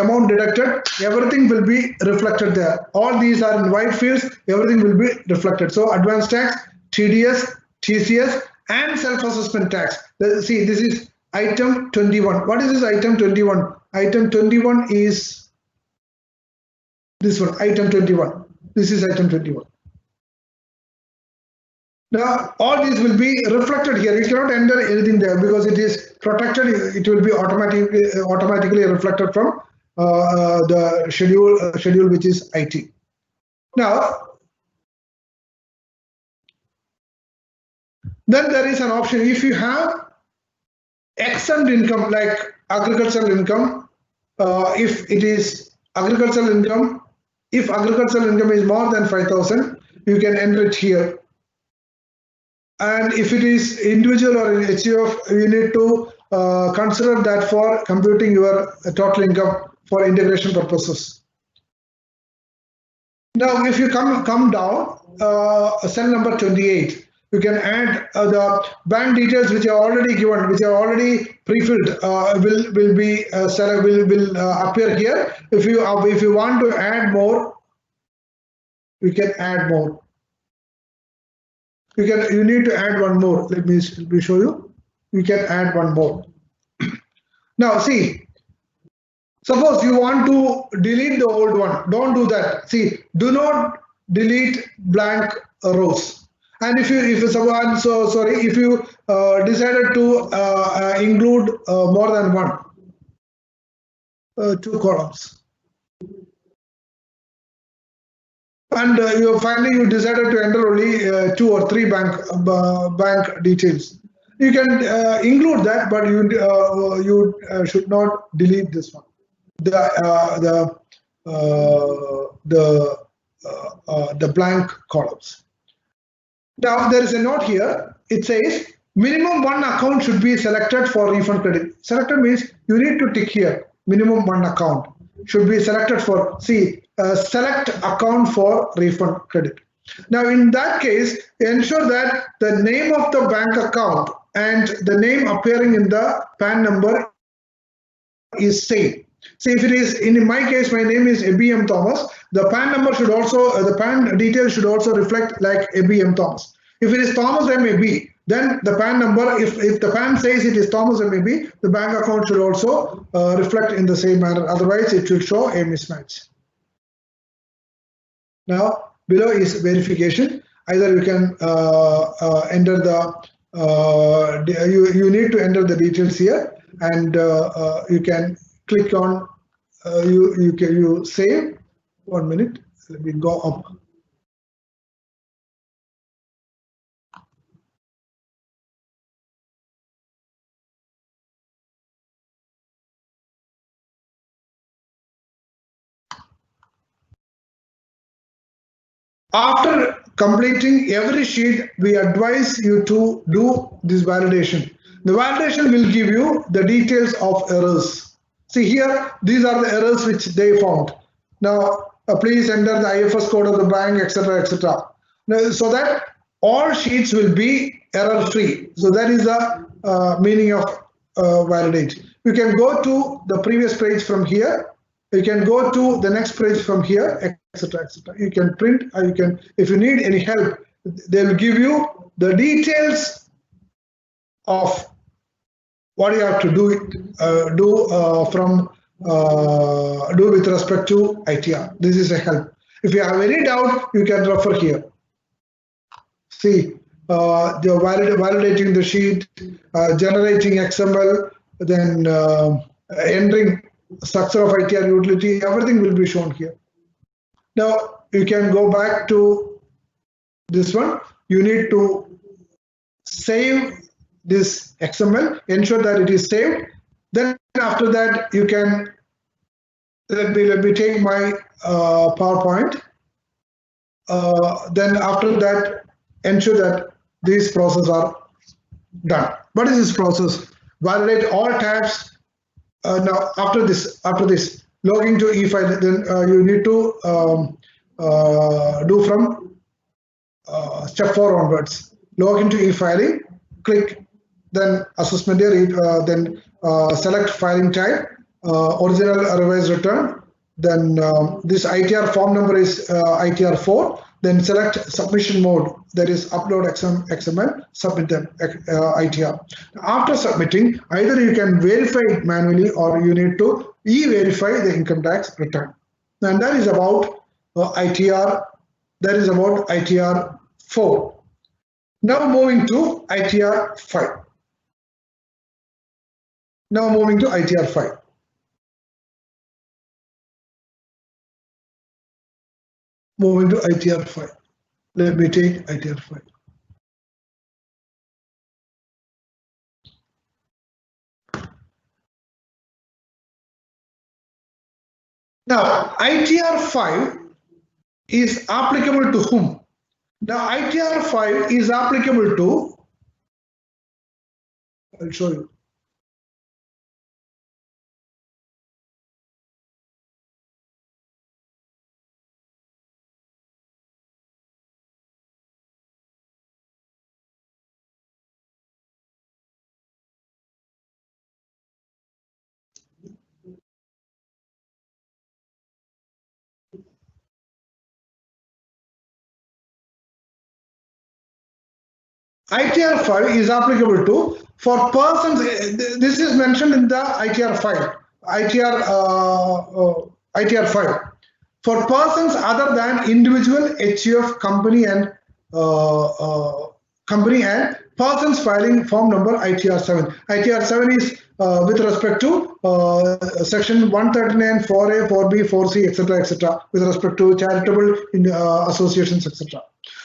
amount deducted, everything will be reflected there. All these are in white fields, everything will be reflected. So advance tax, TDS, TCS, and self-assessment tax. See, this is item 21. What is this item 21? Item 21 is this one, item 21. This is item 21. Now, all these will be reflected here. You cannot enter anything there because it is protected. It will be automatically reflected from the schedule which is IT. Now, then there is an option. If you have exempt income like agricultural income, if it is agricultural income, if agricultural income is more than 5,000, you can enter it here. And if it is individual or HUF, you need to consider that for computing your total income for integration purposes. Now, if you come down, cell number 28, you can add the bank details which are already given, which are already pre-filled, will appear here. If you want to add more, we can add more. You need to add one more. Let me show you. You can add one more. Now see, suppose you want to delete the old one. Don't do that. See, do not delete blank rows. And if you decided to include more than one, 2 columns. And finally you decided to enter only 2 or 3 bank details. You can include that, but you should not delete this one. The blank columns. Now there is a note here. It says minimum one account should be selected for refund credit. Selected means you need to tick here. Minimum one account should be selected for, select account for refund credit. Now in that case, ensure that the name of the bank account and the name appearing in the PAN number is same. See, if it is, in my case, my name is Abey M. Thomas, the PAN number should also, the PAN details should also reflect like Abey M. Thomas. If it is Thomas M. Abey, then the PAN number, if the PAN says it is Thomas M. Abey, the bank account should also reflect in the same manner. Otherwise, it will show a mismatch. Now, below is verification. Either you can enter you need to enter the details here, and you can click on you save. 1 minute. Let me go up. After completing every sheet, we advise you to do this validation. The validation will give you the details of errors. See here, these are the errors which they found. Now, please enter the IFS code of the bank, etc., etc. So that all sheets will be error-free. So that is the meaning of validate. You can go to the previous page from here, You can go to the next page from here, etc., etc. You can print, or you can, if you need any help, they will give you the details of what you have to do with respect to ITR. This is a help. If you have any doubt, you can refer here. See, they're validating the sheet, generating XML, then entering structure of ITR utility, everything will be shown here. Now, you can go back to this one. You need to save this XML, ensure that it is saved. Then after that, you can, let me take my PowerPoint. Then after that, ensure that these processes are done. What is this process? Validate all tabs. Now after this, logging to e-file, then you need to do from step 4 onwards. Log into e-filing, click, then assessment area, then select filing type, original revised return, then this ITR form number is ITR 4, then select submission mode, that is upload XML, submit them ITR. After submitting, either you can verify it manually or you need to e-verify the income tax return. And that is about ITR, that is about ITR 4. Now moving to ITR 5. Now moving to ITR 5. Moving to ITR 5. Let me take ITR 5. Now, ITR 5 is applicable to whom? Now, ITR 5 is applicable to, I'll show you. ITR 5 is applicable to, for persons, this is mentioned in the ITR 5, ITR 5. For persons other than individual, HUF, company and persons filing form number ITR 7. ITR 7 is with respect to section 139, 4A, 4B, 4C, etc., with respect to charitable associations, etc.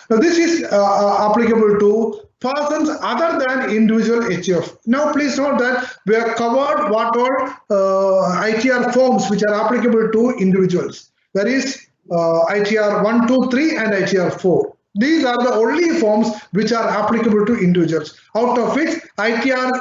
Now, this is applicable to persons other than individual HUF. Now, please note that we have covered what all ITR forms which are applicable to individuals. That is ITR 1, 2, 3 and ITR 4. These are the only forms which are applicable to individuals, out of which ITR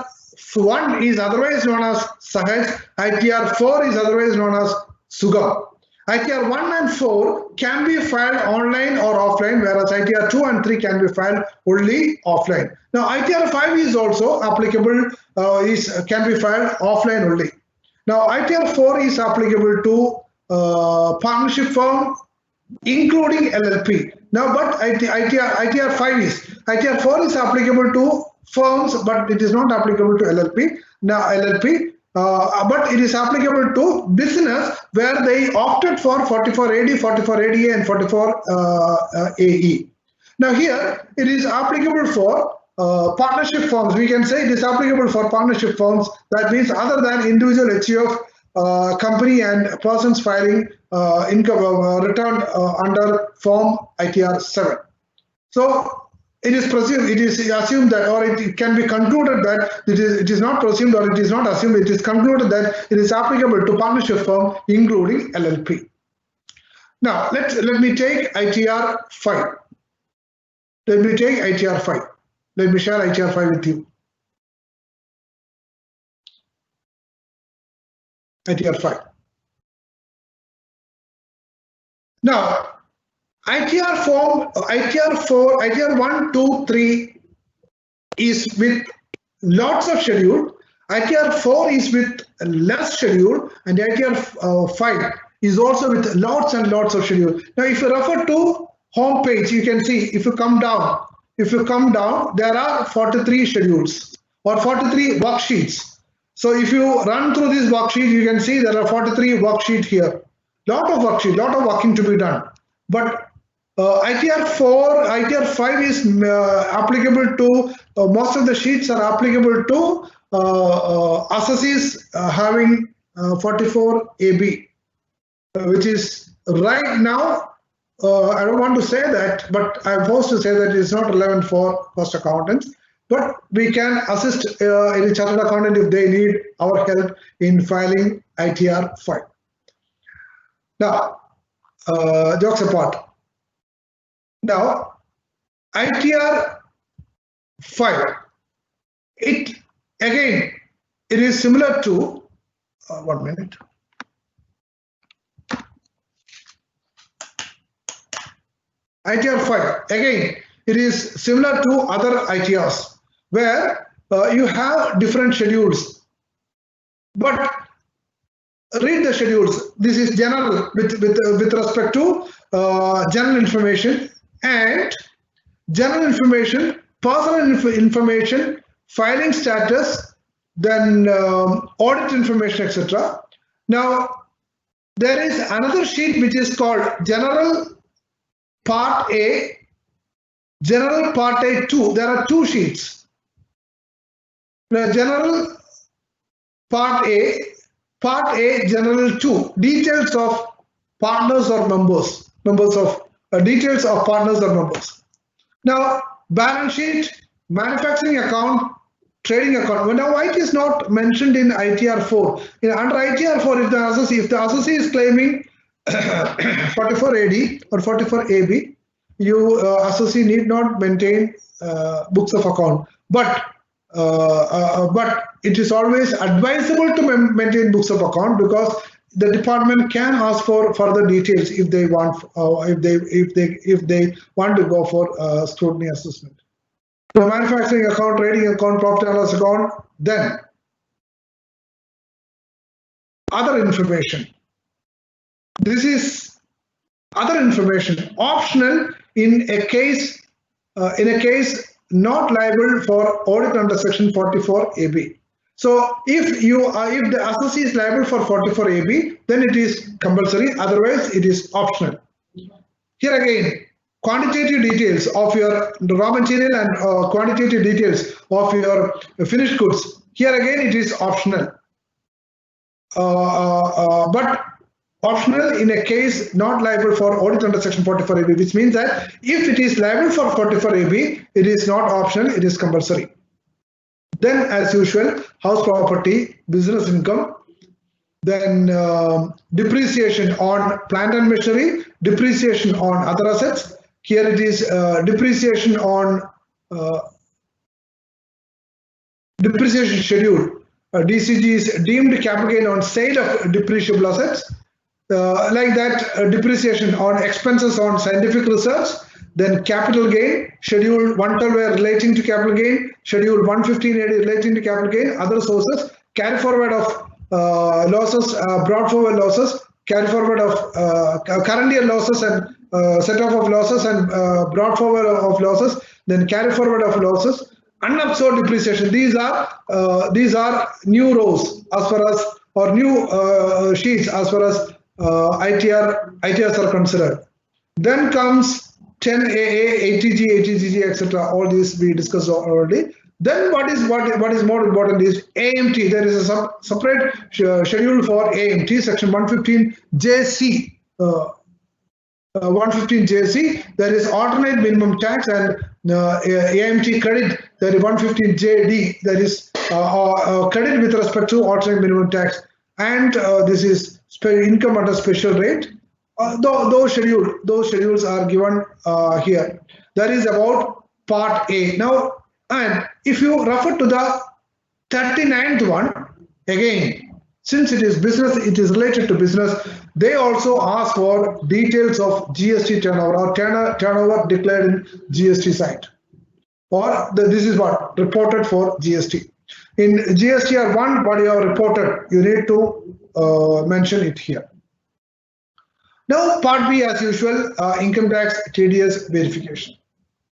1 is otherwise known as Sahaj, ITR 4 is otherwise known as Sugam. ITR 1 and 4 can be filed online or offline, whereas ITR 2 and 3 can be filed only offline. Now, ITR 5 is also applicable, can be filed offline only. Now, ITR 4 is applicable to partnership firm, including LLP. Now, but ITR 5 is, ITR 4 is applicable to firms, but it is not applicable to LLP. Now, LLP, but it is applicable to business where they opted for 44AD, 44ADA and 44AE. Now here it is applicable for partnership firms. We can say it is applicable for partnership firms. That means other than individual HUF, company and persons filing income return under form ITR 7. So it is presumed, it is assumed that, or it can be concluded that it is not presumed, or it is not assumed, it is concluded that it is applicable to partnership firm, including LLP. Now, let me take ITR 5. Let me take ITR 5. Let me share ITR 5 with you. ITR 5. Now, ITR form, ITR 4, ITR 1, 2, 3 is with lots of schedule. ITR 4 is with less schedule, and ITR 5 is also with lots and lots of schedule. Now, if you refer to home page, you can see if you come down, there are 43 schedules or 43 worksheets. So if you run through this worksheet, you can see there are 43 worksheets here. Lot of worksheet, lot of working to be done. But ITR 4, ITR 5 is applicable to, most of the sheets are applicable to assessees having 44 AB, which is right now, I don't want to say that, but I'm forced to say that it is not relevant for cost accountants. But we can assist any chartered accountant if they need our help in filing ITR 5. Now, jokes apart. Now, ITR 5, it is similar to, 1 minute. ITR 5, again, it is similar to other ITRs where you have different schedules. But read the schedules. This is general with respect to general information and general information, personal information, filing status, then audit information, etc. Now, there is another sheet which is called General Part A, General Part A 2. There are two sheets. The General Part A, General 2, details of partners or members, details of partners or members. Now, balance sheet, manufacturing account, trading account. Now, why it is not mentioned in ITR 4? Under ITR 4, if the assessee is claiming 44 AD or 44 AB, assessee need not maintain books of account. But it is always advisable to maintain books of account, because the department can ask for further details if they want, if they want to go for scrutiny assessment. So manufacturing account, trading account, profit and loss account, then other information. This is other information, optional in a case not liable for audit under section 44 AB. So if the assessee is liable for 44 AB, then it is compulsory, otherwise it is optional. Here again, quantitative details of your raw material and quantitative details of your finished goods. Here again, it is optional. But optional in a case not liable for audit under section 44 AB, which means that if it is liable for 44 AB, it is not optional, it is compulsory. Then, as usual, house property, business income, then depreciation on plant and machinery, depreciation on other assets. Here it is depreciation on depreciation schedule. DCG is deemed capital gain on sale of depreciable assets. Like that, depreciation on expenses on scientific research, then capital gain, schedule 112 relating to capital gain, schedule 115 relating to capital gain, other sources, carry forward of losses, brought forward losses, carry forward of current year losses and set off of losses and brought forward of losses, then carry forward of losses, unabsorbed depreciation. These are new rows as far as, or new sheets as far as ITRs are considered. Then comes 10AA, ATG, ATGG, etc. All these we discussed already. Then what is more important is AMT. There is a separate schedule for AMT, section 115 JC. 115 JC. There is alternate minimum tax and AMT credit. There is 115 JD. There is credit with respect to alternate minimum tax, and this is income under special rate. Those schedules are given here. That is about part A. Now, and if you refer to the 39th one, again, since it is business, it is related to business, they also ask for details of GST turnover or turnover declared in GST site. Or this is what reported for GST. In GSTR 1, what you have reported, you need to mention it here. Now, Part B, as usual, income tax, TDS verification.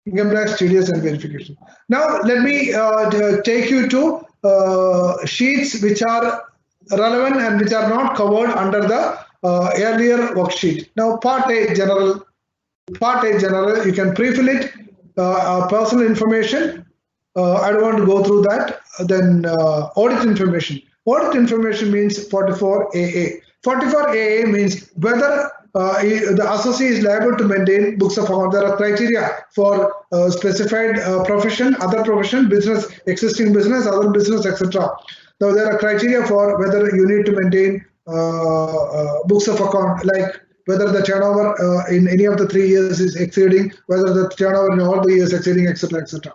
Income tax, TDS and verification. Now, let me take you to sheets which are relevant and which are not covered under the earlier worksheet. Now, Part A, general, you can pre-fill it, personal information. I don't want to go through that. Then audit information. Audit information means 44AA. 44AA means whether the associate is liable to maintain books of account. There are criteria for specified profession, other profession, business, existing business, other business, etc. Now there are criteria for whether you need to maintain books of account, like whether the turnover in any of the 3 years is exceeding, whether the turnover in all the years exceeding, etc., etc.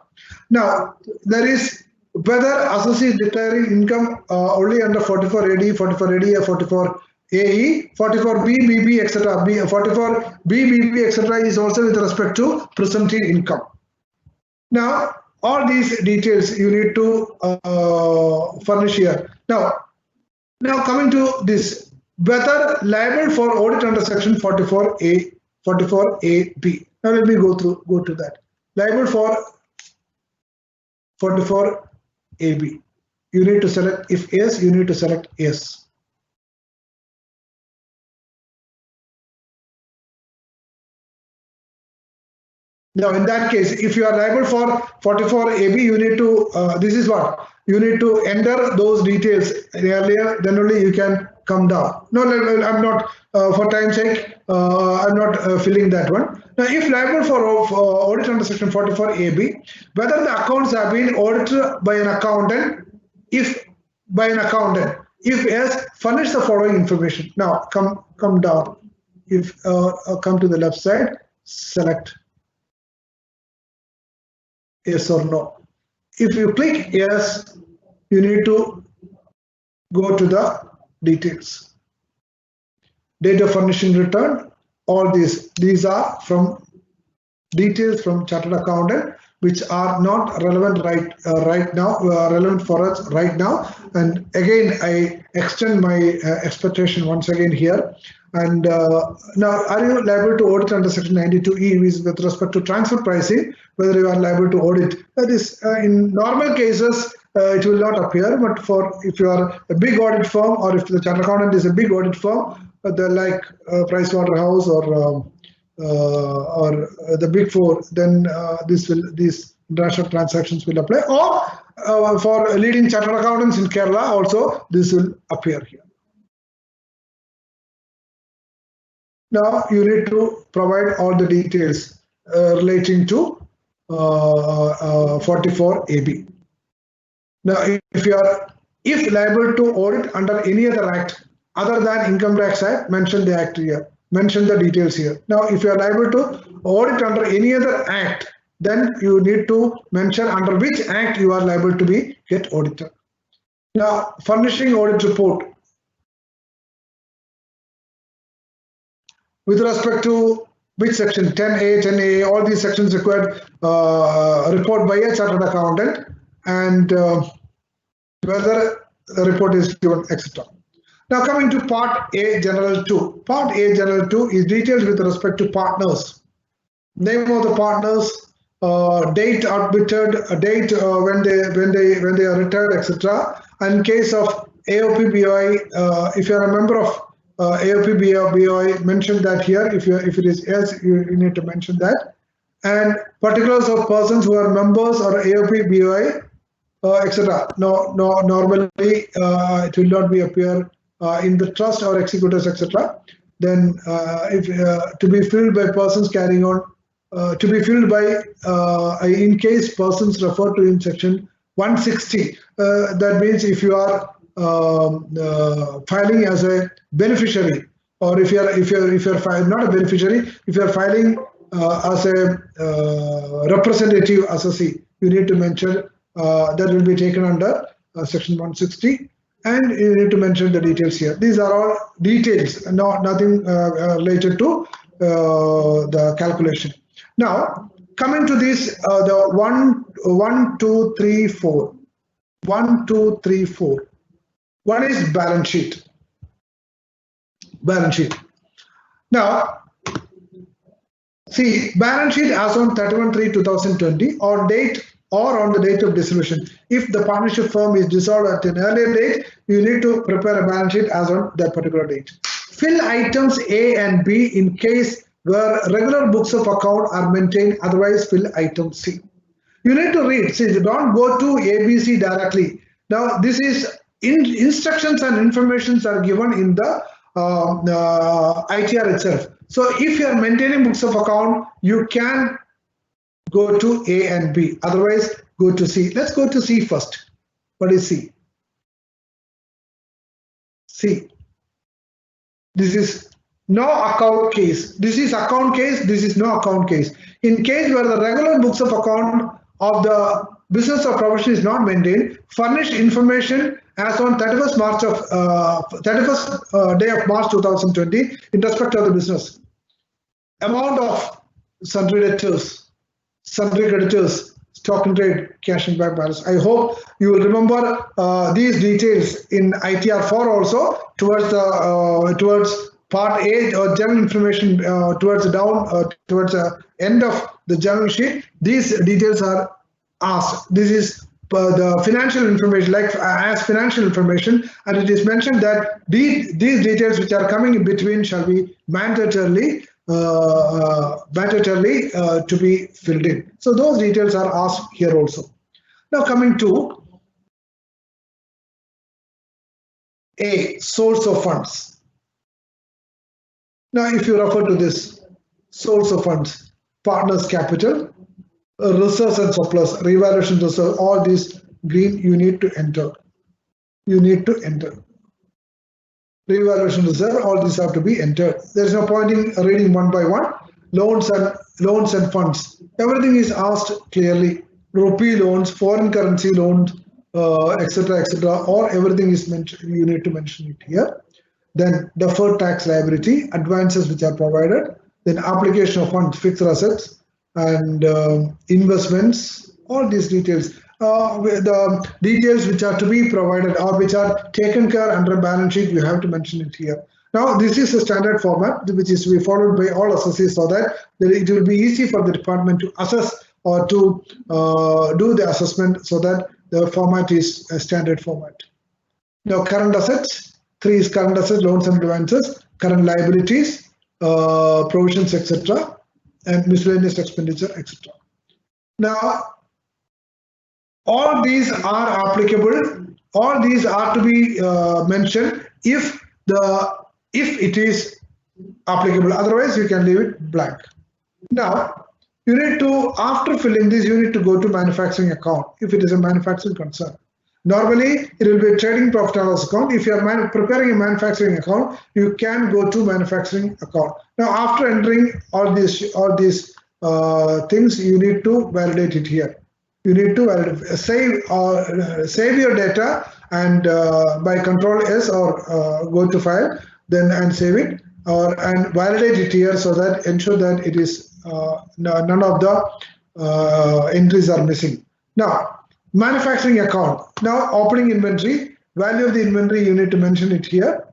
Now, there is whether associate declaring income only under 44AD, 44AD, or 44AE, 44B, BB, etc. 44B, BB, etc. is also with respect to presumptive income. Now, all these details you need to furnish here. Now coming to this, whether liable for audit under section 44A, 44AB. Now let me go to that. Liable for 44AB. You need to select, if yes, you need to select yes. Now, in that case, if you are liable for 44AB, you need to, this is what, you need to enter those details earlier, then only you can come down. No, I'm not, for time's sake, I'm not filling that one. Now, if liable for audit under section 44AB, whether the accounts have been audited by an accountant, if yes, furnish the following information. Now, come down. If come to the left side, select yes or no. If you click yes, you need to go to the details. Date of furnishing return, all these are from details from chartered accountant, which are not relevant right now, relevant for us right now. And again, I extend my expectation once again here. And now, are you liable to audit under section 92E with respect to transfer pricing, whether you are liable to audit? That is, in normal cases, it will not appear, but if you are a big audit firm, or if the chartered accountant is a big audit firm, like Pricewaterhouse or the Big Four, then these international transactions will apply. Or for leading chartered accountants in Kerala, also this will appear here. Now you need to provide all the details relating to 44AB. Now, if liable to audit under any other act other than Income Tax Act, mention the act here. Mention the details here. Now, if you are liable to audit under any other act, then you need to mention under which act you are liable to get audited. Now, furnishing audit report. With respect to which section, 10A, 10A, all these sections required report by a chartered accountant, and whether the report is given, etc. Now coming to Part A, General 2. Part A, General 2 is details with respect to partners. Name of the partners, date admitted, date when they are retired, etc. And in case of AOP BOI, if you are a member of AOP BOI, mention that here. If it is yes, you need to mention that. And particulars of persons who are members or AOP BOI, etc. No, normally it will not be appear in the trust or executors, etc. Then if to be filled by persons carrying on, to be filled by in case persons referred to in section 160. That means if you are filing as a beneficiary, or if you're filing not a beneficiary, if you are filing as a representative associate, you need to mention that will be taken under section 160, and you need to mention the details here. These are all details, nothing related to the calculation. Now coming to this, the 1, 2, 3, 4. 1, 2, 3, 4. One is balance sheet. Balance sheet. Now, see, balance sheet as on 31/3/2020 or date or on the date of dissolution. If the partnership firm is dissolved at an earlier date, you need to prepare a balance sheet as on that particular date. Fill items A and B in case where regular books of account are maintained, otherwise fill item C. You need to read, see, don't go to ABC directly. Now, this is instructions and informations are given in the ITR itself. So if you are maintaining books of account, you can go to A and B, otherwise go to C. Let's go to C first. What is C? C. This is no account case. This is account case, this is no account case. In case where the regular books of account of the business or profession is not maintained, furnish information as on 31st day of March 2020 in respect of the business. Amount of sundry debtors, sundry creditors, stock in trade, cash and bank balance. I hope you will remember these details in ITR 4 also towards the part A or general information towards the end of the general sheet. These details are asked. This is the financial information, like as financial information, and it is mentioned that these details which are coming in between shall be mandatorily to be filled in. So those details are asked here also. Now coming to A, source of funds. Now if you refer to this source of funds, partners capital, reserves and surplus, revaluation reserve, all these green you need to enter. You need to enter. Revaluation reserve, all these have to be entered. There is no point in reading one by one. Loans and funds, everything is asked clearly. Rupee loans, foreign currency loans, etc., or everything is mentioned. You need to mention it here. Then deferred tax liability, advances which are provided. Then application of funds, fixed assets, and investments. All these details. The details which are to be provided or which are taken care under balance sheet, you have to mention it here. Now, this is a standard format which is to be followed by all assessees so that it will be easy for the department to assess or to do the assessment, so that the format is a standard format. Now, current assets, 3 is current assets, loans and advances, current liabilities, provisions, etc., and miscellaneous expenditure, etc. Now, all these are applicable. All these are to be mentioned if it is applicable. Otherwise, you can leave it blank. Now, you need to, after filling this, you need to go to manufacturing account if it is a manufacturing concern. Normally, it will be a trading profit and loss account. If you are preparing a manufacturing account, you can go to manufacturing account. Now, after entering all these things, you need to validate it here. You need to save your data and by Control S or go to file, then and save it and validate it here, so that ensure that it is none of the entries are missing. Now, manufacturing account. Now, opening inventory, value of the inventory, you need to mention it here.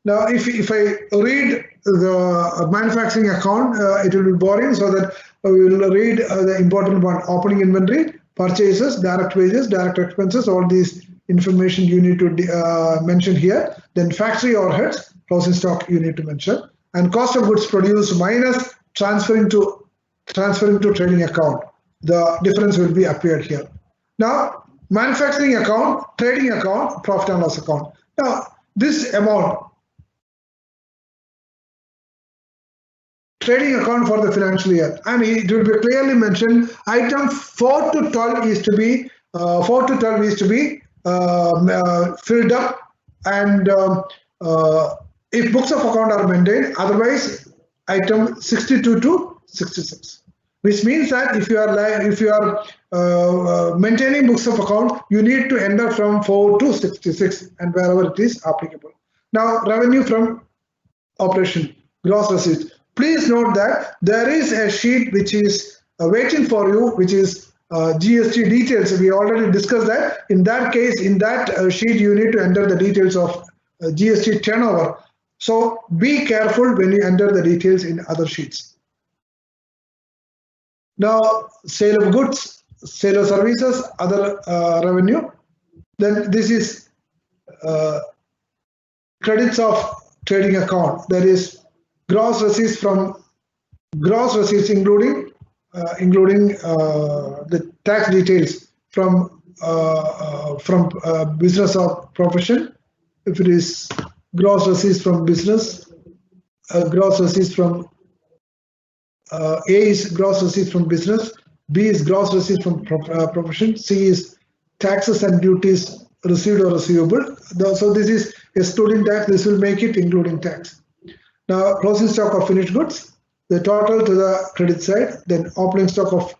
Now, if I read the manufacturing account, it will be boring, so that we will read the important one: opening inventory, purchases, direct wages, direct expenses, all these information you need to mention here. Then factory overheads, closing stock you need to mention, and cost of goods produced minus transferring to trading account. The difference will be appeared here. Now, manufacturing account, trading account, profit and loss account. Now, this amount, trading account for the financial year, and it will be clearly mentioned. Item 4 to 12 is to be filled up, and if books of account are maintained, otherwise item 62 to 66, which means that if you are maintaining books of account, you need to enter from 4 to 66 and wherever it is applicable. Now, revenue from operation, gross receipts. Please note that there is a sheet which is waiting for you, which is GST details. We already discussed that. In that case, in that sheet, you need to enter the details of GST turnover. So be careful when you enter the details in other sheets. Now, sale of goods, sale of services, other revenue. Then this is credits of trading account. That is gross receipts including the tax details from business or profession. If it is gross receipts from business, gross receipts from A is gross receipts from business, B is gross receipts from profession, C is taxes and duties received or receivable. So this is excluding tax. This will make it including tax. Now, closing stock of finished goods, the total to the credit side, then opening stock of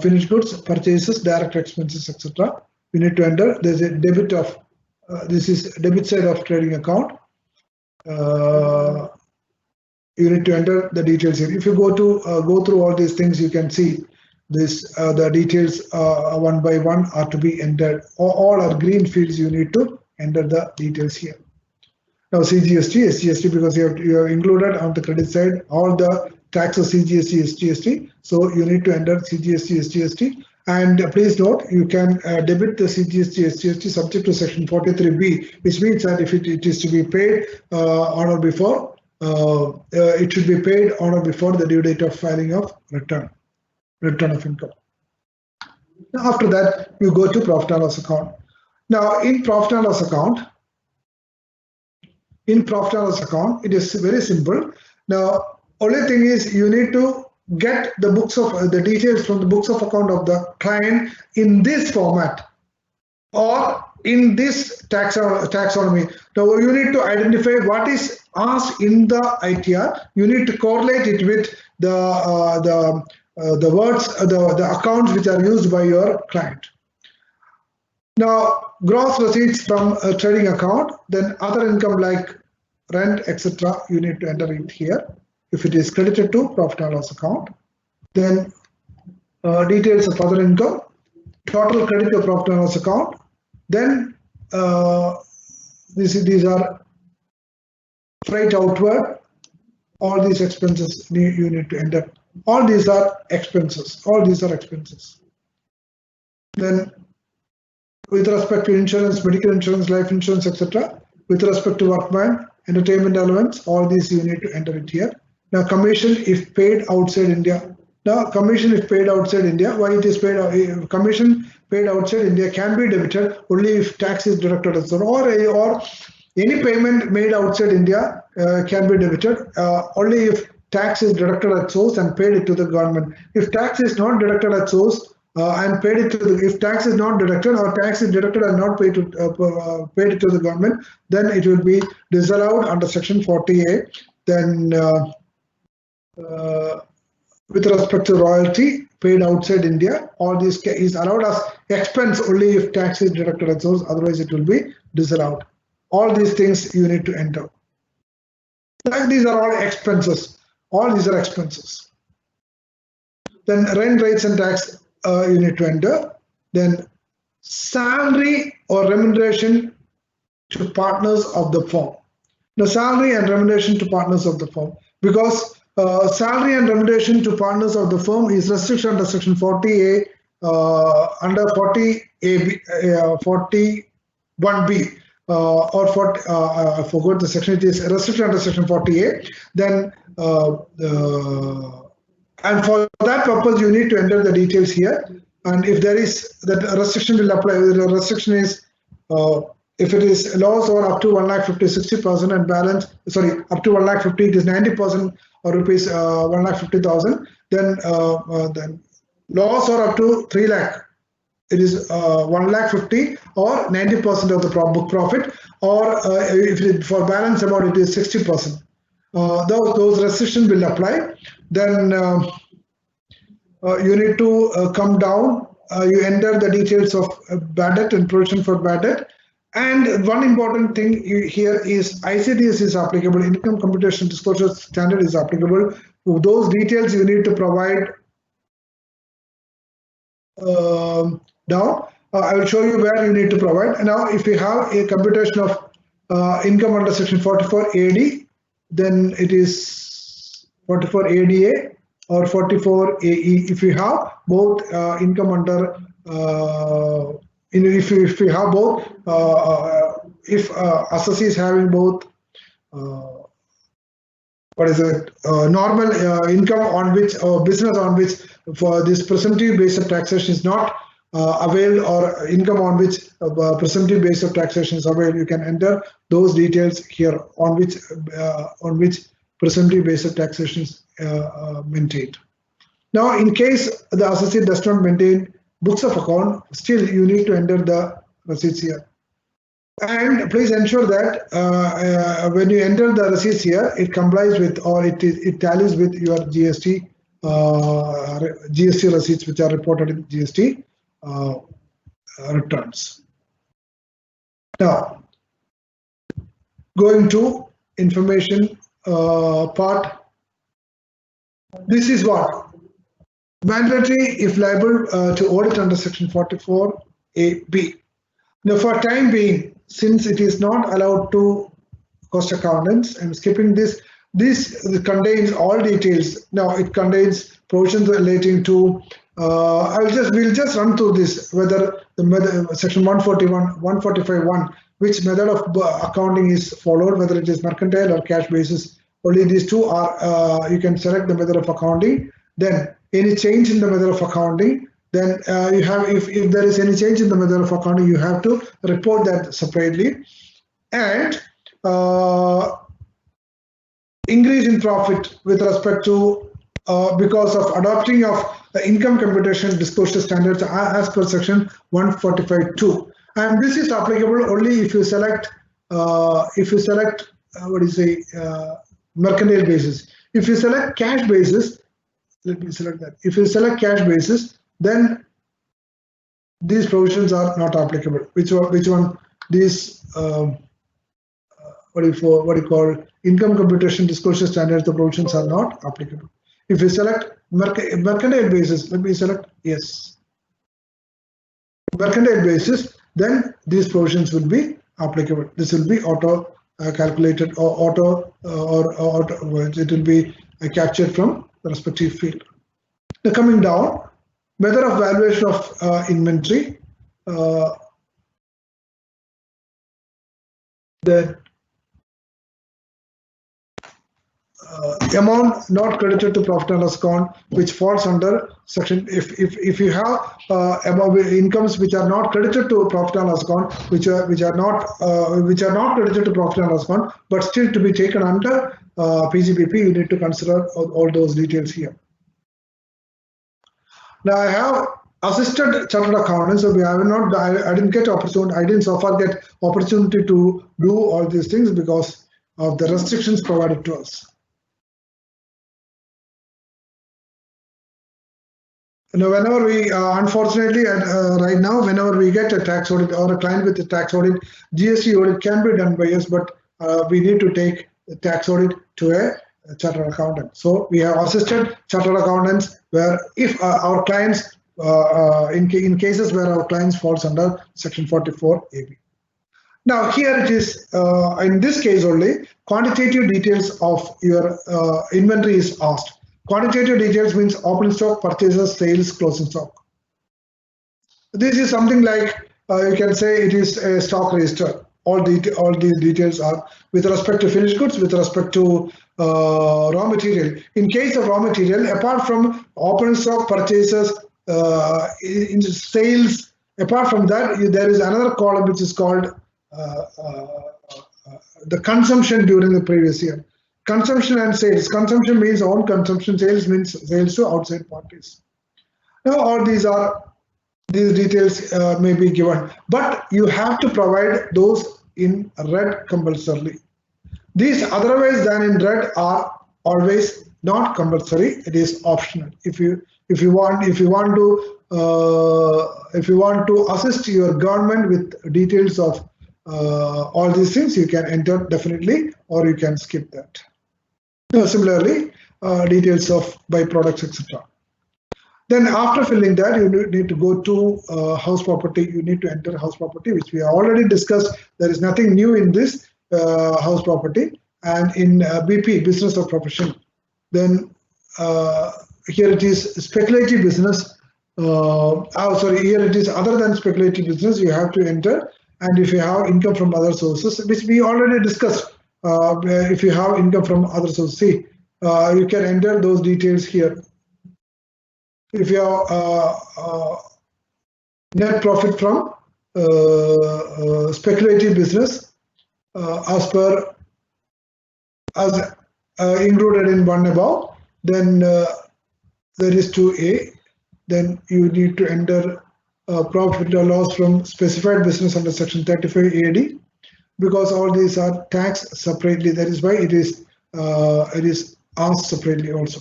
finished goods, purchases, direct expenses, etc. We need to enter. There's a debit of this is debit side of trading account. You need to enter the details here. If you go through all these things, you can see this the details one by one are to be entered. All are green fields. You need to enter the details here. Now CGST, SGST, because you have included on the credit side all the taxes CGST, SGST. So you need to enter CGST, SGST. And please note, you can debit the CGST, SGST subject to section 43B, which means that if it is to be paid on or before, it should be paid on or before the due date of filing of return of income. Now after that, you go to profit and loss account. Now in profit and loss account, it is very simple. Now, only thing is you need to get the books of the details from the books of account of the client in this format or in this taxonomy. Now you need to identify what is asked in the ITR. You need to correlate it with the words, the accounts which are used by your client. Now, gross receipts from a trading account, then other income like rent, etc. You need to enter it here. If it is credited to profit and loss account, then details of other income, total credit to profit and loss account. Then these are freight outward. All these expenses you need to enter. All these are expenses. Then, with respect to insurance, medical insurance, life insurance, etc. With respect to workman, entertainment allowance, all these you need to enter it here. Now, commission if paid outside India. Now, commission if paid outside India, why it is paid? Commission paid outside India can be debited only if tax is deducted as well, or any payment made outside India can be debited only if tax is deducted at source and paid it to the government. If tax is not deducted at source and paid it to the, if tax is not deducted or tax is deducted and not paid it to the government, then it will be disallowed under section 40A. Then with respect to royalty paid outside India, all this is allowed as expense only if tax is deducted at source, otherwise it will be disallowed. All these things you need to enter. Like these are all expenses. All these are expenses. Then rent, rates and tax you need to enter. Then salary or remuneration to partners of the firm. Now salary and remuneration to partners of the firm, because salary and remuneration to partners of the firm is restriction under section 40A, under 40A, 41B, or 40, I forgot the section. It is restriction under section 40A. Then, and for that purpose, you need to enter the details here. And if there is that restriction will apply. The restriction is if it is loss or up to 1,50,000 60% and balance, sorry, up to 1,50,000 it is 90% or rupees 1,50,000. Then loss or up to 3 lakh, it is 1,50,000 or 90% of the book profit, or if it, for balance amount it is 60%. Those restrictions will apply. Then you need to come down. You enter the details of bad debt and provision for bad debt. And one important thing here is ICDS is applicable, Income Computation Disclosure Standard is applicable. Those details you need to provide down. I will show you where you need to provide. And now, if you have a computation of income under section 44 AD, then it is 44 ADA or 44 AE. If you have both income under, if you have both, if assessee is having both, what is it, normal income on which, business on which for this presumptive base of taxation is not availed, or income on which presumptive base of taxation is availed, you can enter those details here on which presumptive base of taxation is maintained. Now, in case the assessee does not maintain books of account, still you need to enter the receipts here. And please ensure that when you enter the receipts here, it complies with, or it tallies with your GST receipts which are reported in GST returns. Now, going to information part. This is what mandatory if liable to audit under section 44 AB. Now, for time being, since it is not allowed to cost accountants, I'm skipping this. This contains all details. Now, it contains provisions relating to. We'll just run through this. Whether the section 141, 145(1), which method of accounting is followed, whether it is mercantile or cash basis. Only these two are. You can select the method of accounting. Then any change in the method of accounting. Then you have, if there is any change in the method of accounting, you have to report that separately. And increase in profit with respect to because of adopting of the income computation disclosure standards as per section 145(2). And this is applicable only if you select mercantile basis. If you select cash basis, let me select that. If you select cash basis, then these provisions are not applicable. Which one? These what do you call income computation disclosure standards? The provisions are not applicable. If you select mercantile basis, let me select yes. Mercantile basis, then these provisions will be applicable. This will be auto calculated or it will be captured from the respective field. Now, coming down. Method of valuation of inventory. The amount not credited to profit and loss account, which falls under section. If you have incomes which are not credited to profit and loss account, which are not credited to profit and loss account, but still to be taken under PGBP, you need to consider all those details here. Now, I have assisted chartered accountants, so I didn't get opportunity. I didn't so far get opportunity to do all these things because of the restrictions provided to us. Now, whenever we, unfortunately, right now, whenever we get a tax audit or a client with a tax audit, GST audit can be done by us, but we need to take the tax audit to a chartered accountant. So we have assisted chartered accountants where if our clients, in cases where our clients falls under section 44 AB. Now here it is, in this case only, quantitative details of your inventory is asked. Quantitative details means opening stock, purchases, sales, closing stock. This is something like, you can say it is a stock register. All these details are with respect to finished goods, with respect to raw material. In case of raw material, apart from opening stock, purchases, in sales, apart from that, there is another column which is called the consumption during the previous year. Consumption and sales. Consumption means own consumption, sales means sales to outside parties. Now, all these details may be given, but you have to provide those in red compulsorily. These otherwise than in red are always not compulsory. It is optional. If you want to assist your government with details of all these things, you can enter definitely, or you can skip that. Similarly, details of byproducts, etc. Then after filling that, you need to go to house property. You need to enter house property, which we already discussed. There is nothing new in this house property. And in BP, business of profession, then here it is speculative business. Here it is other than speculative business, you have to enter. And if you have income from other sources, which we already discussed, if you have income from other sources, see, you can enter those details here. If you have net profit from speculative business, as included in one above, then there is 2A. Then you need to enter profit or loss from specified business under section 35 AD, because all these are taxed separately. That is why it is asked separately also.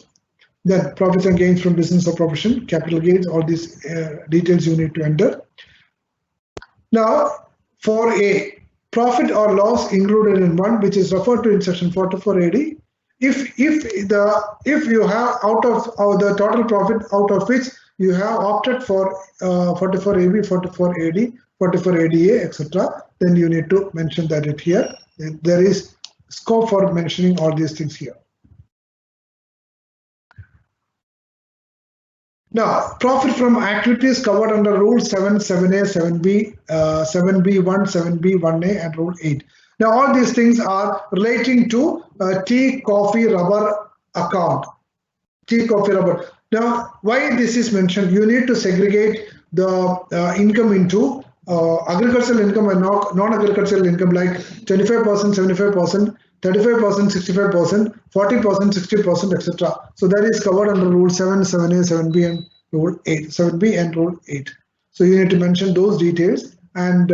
Then profits and gains from business or profession, capital gains, all these details you need to enter. Now, for A, profit or loss included in one, which is referred to in section 44 AD. If you have out of the total profit out of which you have opted for 44 AB, 44 AD, 44 ADA, etc., then you need to mention that it here. There is scope for mentioning all these things here. Now, profit from activities covered under Rule 7, 7A, 7B, 7B1, 7B1A, and Rule 8. Now, all these things are relating to tea, coffee, rubber account. Tea, coffee, rubber. Now, why this is mentioned? You need to segregate the income into agricultural income and non-agricultural income, like 25%, 75%, 35%, 65%, 40%, 60%, etc. So that is covered under Rule 7, 7A, 7B, and Rule 8, 7B and Rule 8. So you need to mention those details. And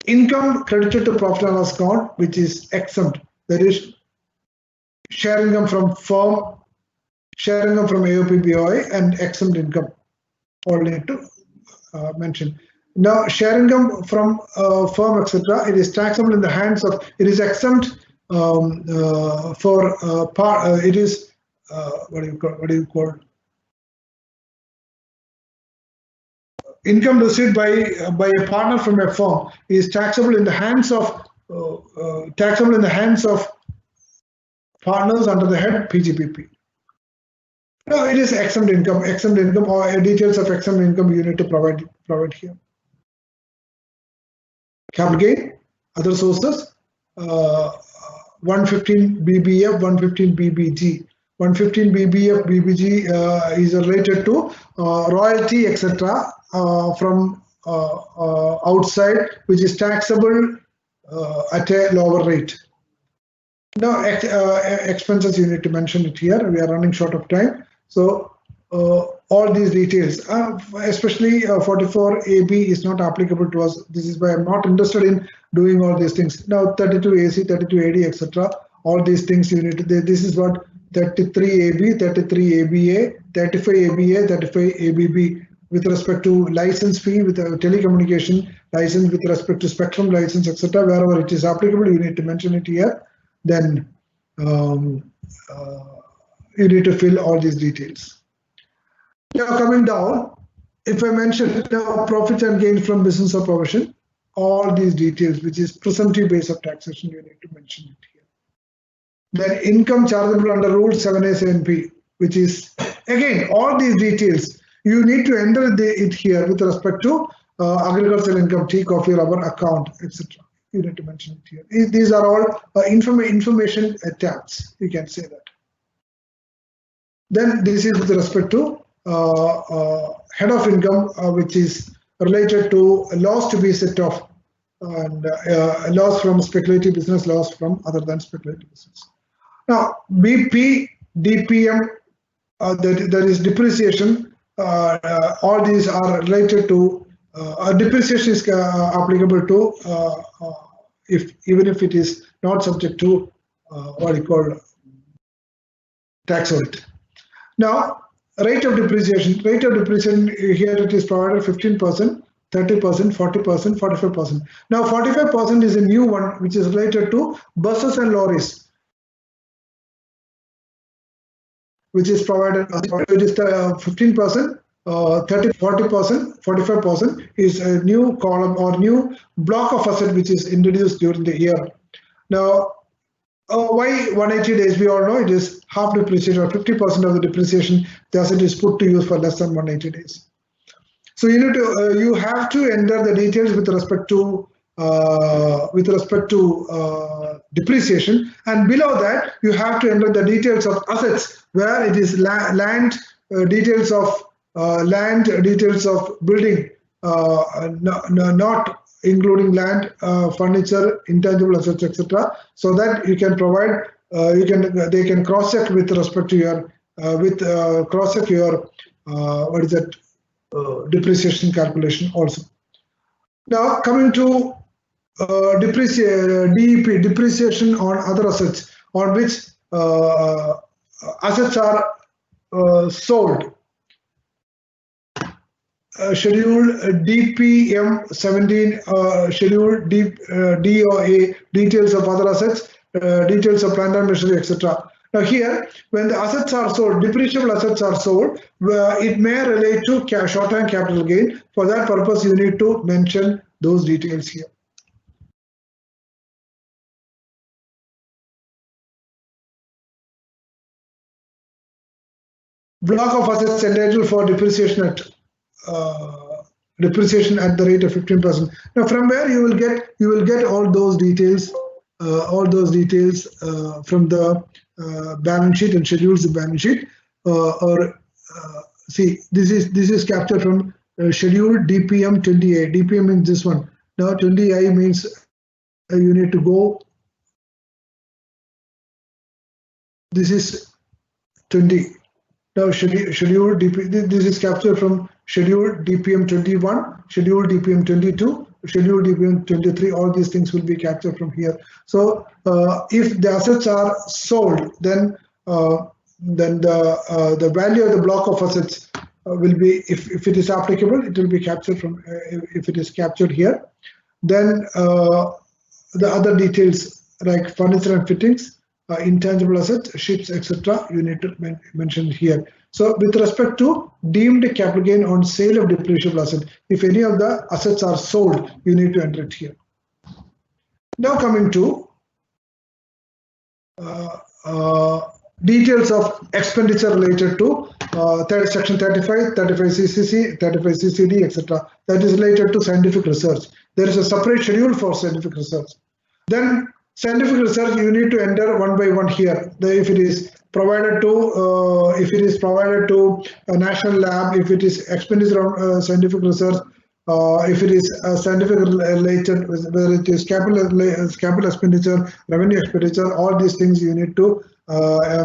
income credited to profit and loss account, which is exempt. That is share income from firm, share income from AOP, BOI, and exempt income. All need to mention. Now, share income from firm, etc., it is taxable in the hands of, it is exempt for it is what do you call income received by a partner from a firm is taxable in the hands of partners under the head PGPP. No, it is exempt income or details of exempt income you need to provide here. Capital gain, other sources, 115 BBF, 115 BBG. 115 BBF, BBG is related to royalty, etc. From outside, which is taxable at a lower rate. Now, expenses, you need to mention it here. We are running short of time. So, all these details, especially 44 AB is not applicable to us. This is why I'm not interested in doing all these things. Now, 32 AC, 32 AD, etc. All these things you need to, this is what 33 AB, 33 ABA, 35 ABA, 35 ABB with respect to license fee, with a telecommunication license, with respect to spectrum license, etc. Wherever it is applicable, you need to mention it here. Then you need to fill all these details. Now, coming down, if I mention now profits and gains from business or profession, all these details, which is presumptive base of taxation, you need to mention it here. Then income chargeable under Rule 7A, 7B, which is again all these details you need to enter it here with respect to agricultural income, tea, coffee, rubber account, etc. You need to mention it here. These are all information tabs. You can say that. Then this is with respect to head of income, which is related to a loss to be set off, and loss from speculative business, loss from other than speculative business. Now, BP, DPM, there is depreciation. All these are related to depreciation is applicable to even if it is not subject to what you call tax audit. Now, rate of depreciation here it is provided 15%, 30%, 40%, 45%. Now 45% is a new one which is related to buses and lorries. which is provided. It is 15%, 30, 40%, 45% is a new column or new block of asset which is introduced during the year. Now, why 180 days? We all know it is half depreciation or 50% of the depreciation. The asset is put to use for less than 180 days. So you have to enter the details with respect to depreciation, and below that you have to enter the details of assets where it is land, details of land, details of building, not including land, furniture, intangible assets, etc. So that you can provide, they can cross check with respect to your cross check your depreciation calculation also. Now coming to DEP, depreciation on other assets, on which assets are sold. Schedule DPM 17, Schedule DOA, details of other assets, details of plant and machinery, etc. Now here, when the assets are sold, depreciable assets are sold, it may relate to short-term capital gain. For that purpose, you need to mention those details here. Block of assets entitled for depreciation at the rate of 15%. Now, from where you will get all those details from the balance sheet and schedules the balance sheet. See, this is captured from schedule DPM 20A. DPM means this one. Now 20I means you need to go. This is 20. Now schedule DP. This is captured from schedule DPM 21, schedule DPM 22, schedule DPM 23. All these things will be captured from here. So if the assets are sold, then the value of the block of assets will be, if it is applicable, it will be captured from, if it is captured here. Then the other details like furniture and fittings, intangible assets, ships, etc. you need to mention here. So with respect to deemed capital gain on sale of depreciable asset, if any of the assets are sold, you need to enter it here. Now coming to details of expenditure related to section 35, 35 CCC, 35 CCD, etc. That is related to scientific research. There is a separate schedule for scientific research. Then scientific research you need to enter one by one here. If it is provided to a national lab, if it is expenditure on scientific research, if it is scientific related, whether it is capital expenditure, revenue expenditure, all these things you need to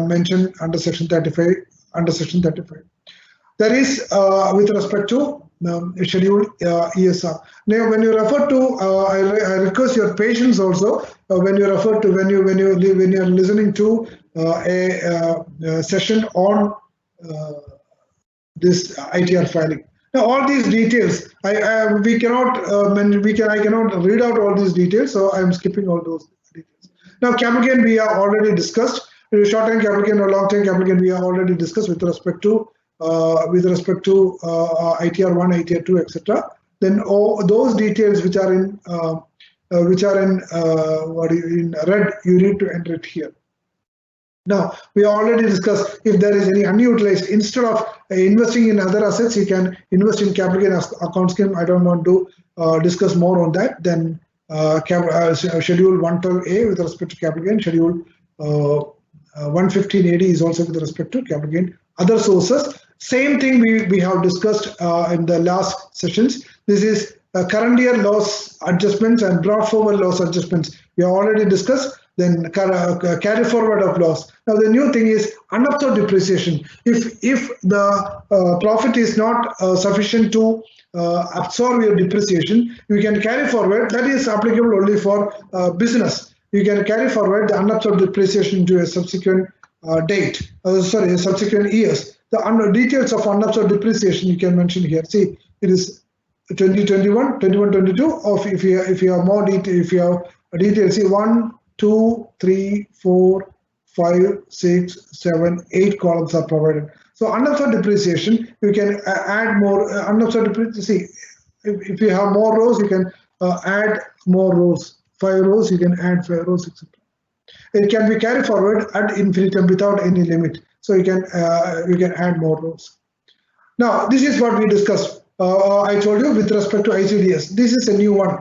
mention under section 35. Under section 35, that is with respect to schedule ESR. Now, when you refer to, I request your patience also when you refer to when you are listening to a session on this ITR filing. Now, all these details, I cannot read out all these details, so I am skipping all those details. Now, capital gain we have already discussed. Short-term capital gain or long-term capital gain we have already discussed with respect to ITR 1, ITR 2, etc. Then all those details which are in red, you need to enter it here. Now, we already discussed if there is any unutilized, instead of investing in other assets, you can invest in capital gain account scheme. I don't want to discuss more on that. Then schedule 112A with respect to capital gain, schedule 115AD is also with respect to capital gain. Other sources, same thing we have discussed in the last sessions. This is current year loss adjustments and brought forward loss adjustments. We have already discussed. Then carry forward of loss. Now the new thing is unabsorbed depreciation. If the profit is not sufficient to absorb your depreciation, you can carry forward. That is applicable only for business. You can carry forward the unabsorbed depreciation to a subsequent subsequent years. The details of unabsorbed depreciation you can mention here. See, it is 2021, 21, 22. Of if you have more detail, if you have details, see 1, 2, 3, 4, 5, 6, 7, 8 columns are provided. So unobserved depreciation, you can add more unobserved depreciation. See, if you have more rows, you can add more rows. 5 rows, you can add 5 rows, etc. It can be carried forward ad infinitum without any limit. So you can add more rows. Now, this is what we discussed. I told you with respect to ICDS. This is a new one.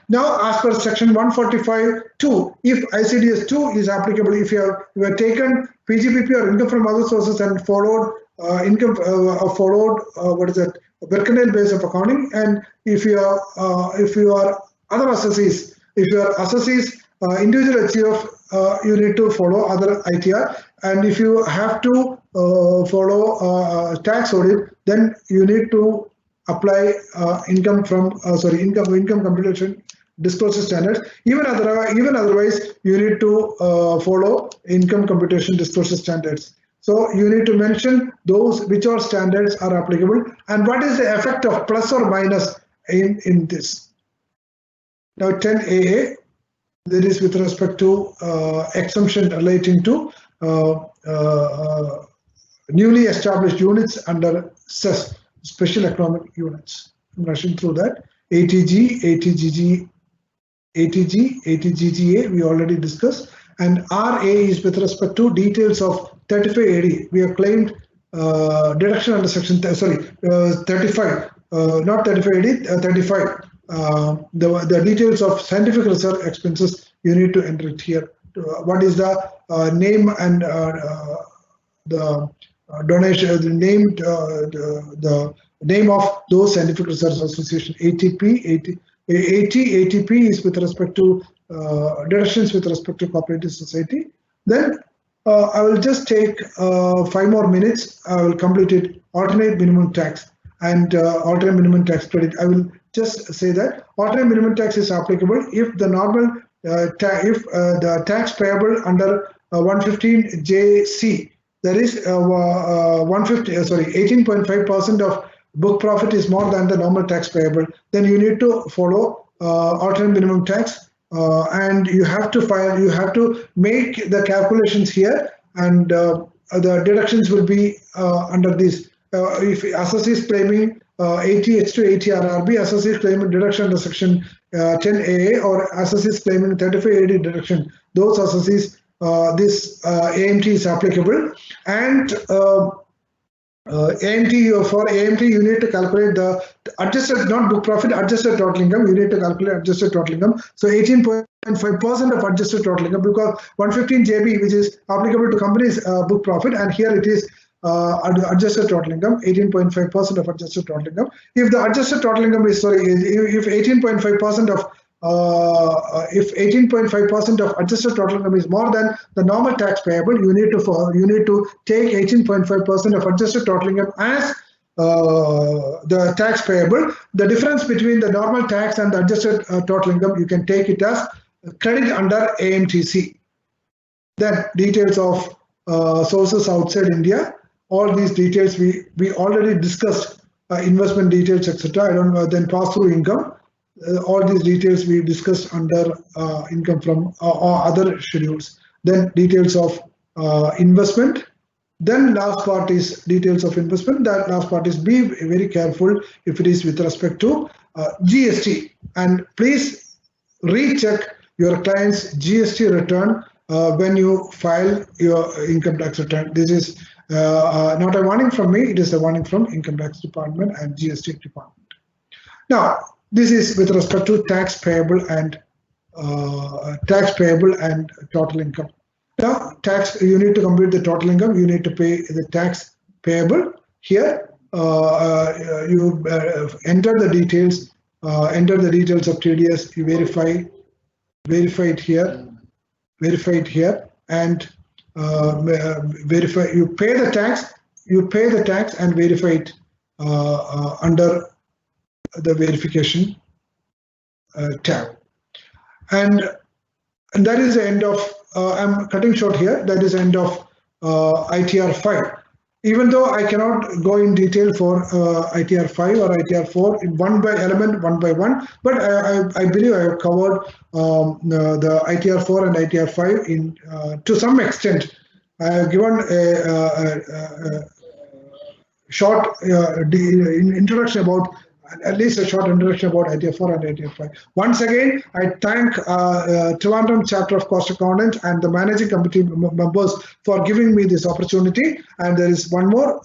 Now, as per section 145(2), if ICDS 2 is applicable, if you have taken PGBP or income from other sources and followed what is that, Berkendale base of accounting, and if you are other assessees, if you are assessees individual HCF, you need to follow other ITR, and if you have to follow tax audit, then you need to apply income computation disclosure standards. Even otherwise, you need to follow income computation disclosure standards. So you need to mention those which all standards are applicable and what is the effect of plus or minus in this. Now 10AA, that is with respect to exemption relating to newly established units under CES, special economic units. I'm rushing through that. ATG, ATGG, ATGGA, we already discussed. And RA is with respect to details of 35AD. We have claimed deduction under section, 35, not 35AD, 35. The details of scientific research expenses, you need to enter it here. What is the name and the donation, the name of those scientific research association, ATP, ATP is with respect to deductions with respect to cooperative society. Then I will just take 5 more minutes. I will complete it. Alternate minimum tax and alternate minimum tax credit. I will just say that alternate minimum tax is applicable if the normal the tax payable under 115 JC, that is 18.5% of book profit is more than the normal tax payable, then you need to follow alternate minimum tax, and you have to file, you have to make the calculations here, and the deductions will be under this. If assessee is claiming 80H to 80 RRB, assessee is claiming deduction under section 10AA, or assessee is claiming 35AD deduction, those assessees, this AMT is applicable. And AMT, for AMT, you need to calculate the adjusted, not book profit, adjusted total income. You need to calculate adjusted total income. So 18.5% of adjusted total income, because 115 JB, which is applicable to company's book profit, and here it is adjusted total income, 18.5% of adjusted total income. If the adjusted total income is, if 18.5% of if 18.5% of adjusted total income is more than the normal tax payable, you need to take 18.5% of adjusted total income as the tax payable. The difference between the normal tax and the adjusted total income, you can take it as credit under AMTC. Then details of sources outside India. All these details we already discussed, investment details, etc. I don't know. Then pass through income. All these details we discussed under income from other schedules. Then details of investment. Then last part is details of investment. That last part is, be very careful if it is with respect to GST. And please recheck your client's GST return when you file your income tax return. This is not a warning from me, it is a warning from Income Tax Department and GST Department. Now, this is with respect to tax payable and total income. Now, tax, you need to compute the total income, you need to pay the tax payable. Here, you enter the details of TDS, you verify it here, and verify, you pay the tax and verify it under the verification tab. And that is the end of, I'm cutting short here, that is the end of ITR 5. Even though I cannot go in detail for ITR 5 or ITR 4 in one by one, but I believe I have covered the ITR 4 and ITR 5 in to some extent I have given a short introduction about, at least a short introduction about ITR 4 and ITR 5. Once again, I thank Trivandrum chapter of Cost Accountant and the managing committee members for giving me this opportunity. And there is one more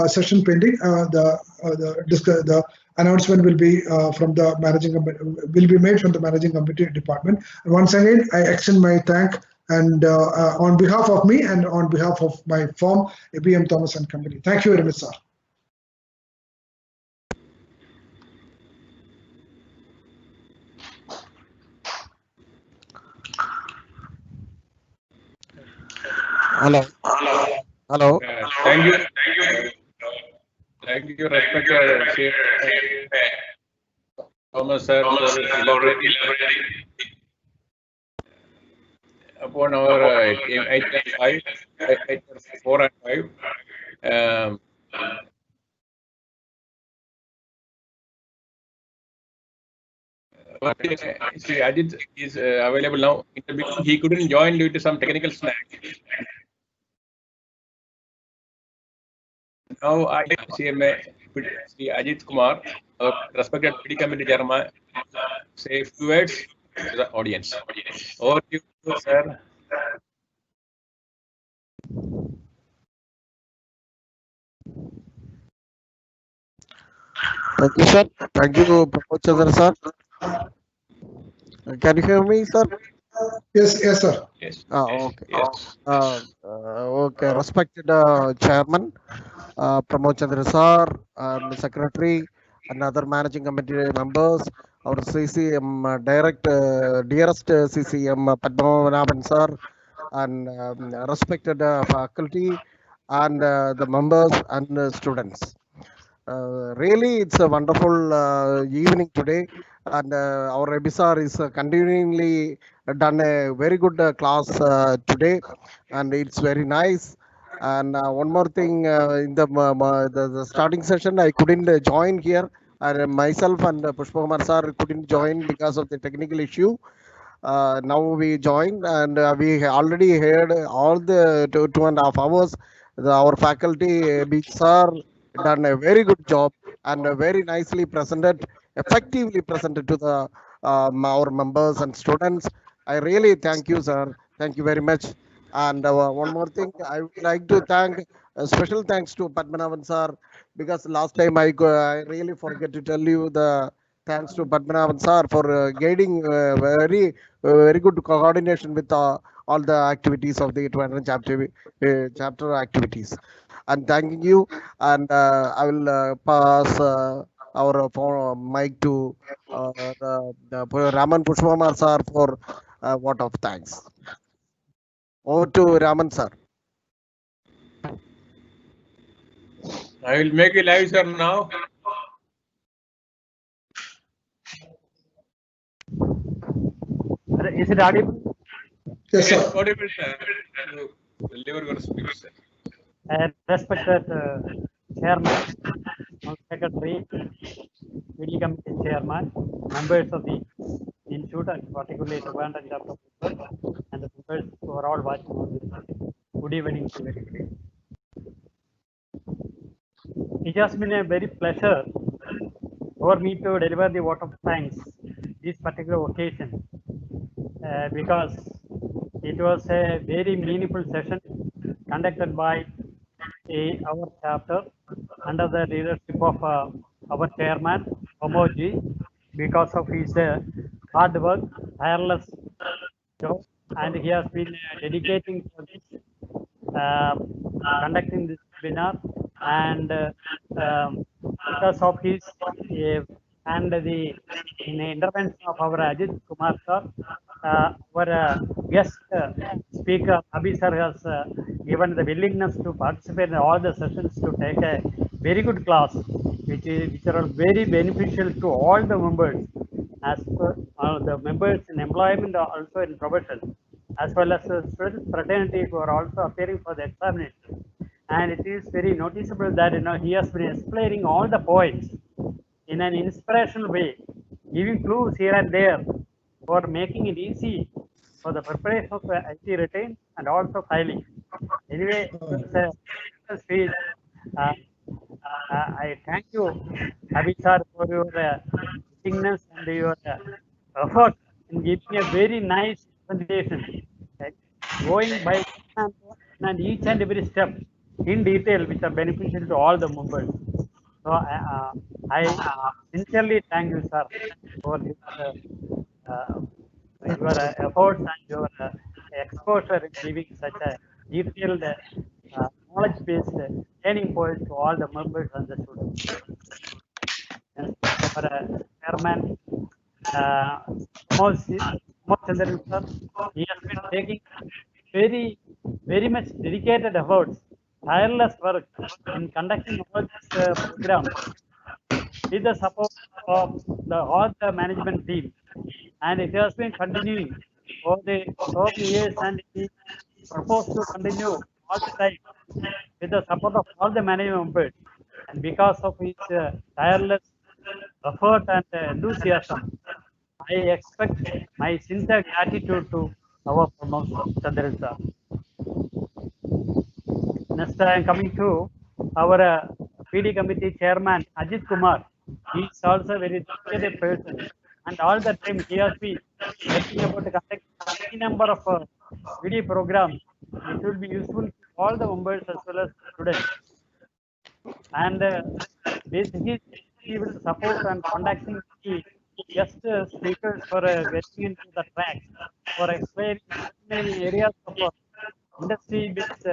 session pending. The announcement will be from the managing will be made from the managing committee department. And once again, I extend my thank and on behalf of me and on behalf of my firm, Abey Thomas and Company. Thank you very much, sir. Hello. Hello. Thank you. Thank you, respected Thomas sir, for elaborating upon our item 5, item 4 and 5. See, Ajit is available now. In the beginning, he couldn't join due to some technical snag. Now, I FCMA, Sri Ajit Kumar, our respected PD committee chairman, say a few words to the audience. Over to you, sir. Thank you, sir. Thank you, Pramod Chandra, sir. Can you hear me, sir? Yes, yes, sir. Yes. Okay. Yes. Okay. Respected chairman, Pramod Chandra, sir, and secretary, and other managing committee members, our CCM dearest CCM Padmanabhan, sir, and respected faculty, and the members and students. Really, it's a wonderful evening today, and our Abey is continually done a very good class today, and it's very nice. And one more thing, in the starting session, I couldn't join here. Myself and Pushpakumar sir couldn't join because of the technical issue. Now we joined, and we already heard all the 2.5 hours. Our faculty, Beach sir, done a very good job and very nicely presented, effectively presented to the our members and students. I really thank you, sir. Thank you very much. And one more thing, I would like to thank special thanks to Padmanabhan sir, because last time I really forget to tell you the thanks to Padmanabhan sir for guiding very good coordination with all the activities of the 200 chapter activities. And thanking you, and I will pass our mic to the Raman Pushpamar sir for vote of thanks. Over to Raman sir. I will make a live, sir, now. Is it audible? Yes, Yes, sir. audible, sir. Deliver your speech, sir. Respected chairman, secretary, PD committee chairman, members of the institute, and particularly Trivandrum chapter members, and the members who are all watching on this. Good evening to everybody. It has been a very pleasure for me to deliver the vote of thanks this particular occasion, because it was a very meaningful session conducted by our chapter under the leadership of our chairman Omoji, because of his hard work, tireless job, and he has been dedicating for this, conducting this webinar, and because of his and the intervention of our Ajit Kumar sir, our guest speaker Abey sir has given the willingness to participate in all the sessions to take a very good class, which are very beneficial to all the members, as per the members in employment, also in profession, as well as the student fraternity who are also appearing for the examination. And it is very noticeable that he has been explaining all the points in an inspirational way, giving clues here and there for making it easy for the preparation of IT return and also filing. Anyway, it was a speech. Uh, I thank you, Abey sir, for your willingness and your effort in giving a very nice presentation, right? Going by one and each and every step in detail, which are beneficial to all the members. So I sincerely thank you, sir, for this, your efforts and your exposure in giving such a detailed, knowledge-based training points to all the members and the students. And our chairman, uh, Pramod Chandran sir, he has been taking very much dedicated efforts, tireless work in conducting all these programs with the support of all the management team, and it has been continuing for the years, and we propose to continue all the time with the support of all the management members. And because of his tireless effort and enthusiasm, I expect my sincere gratitude to our Pramod Chandran sir. Next, I am coming to our PD committee chairman Ajit Kumar. He is also a very dedicated person, and all the time he has been working about the conduct any number of PD programs. It will be useful to all the members as well as students. And basically, he will support and conducting the guest speakers for getting into the track for explaining many areas of industry-based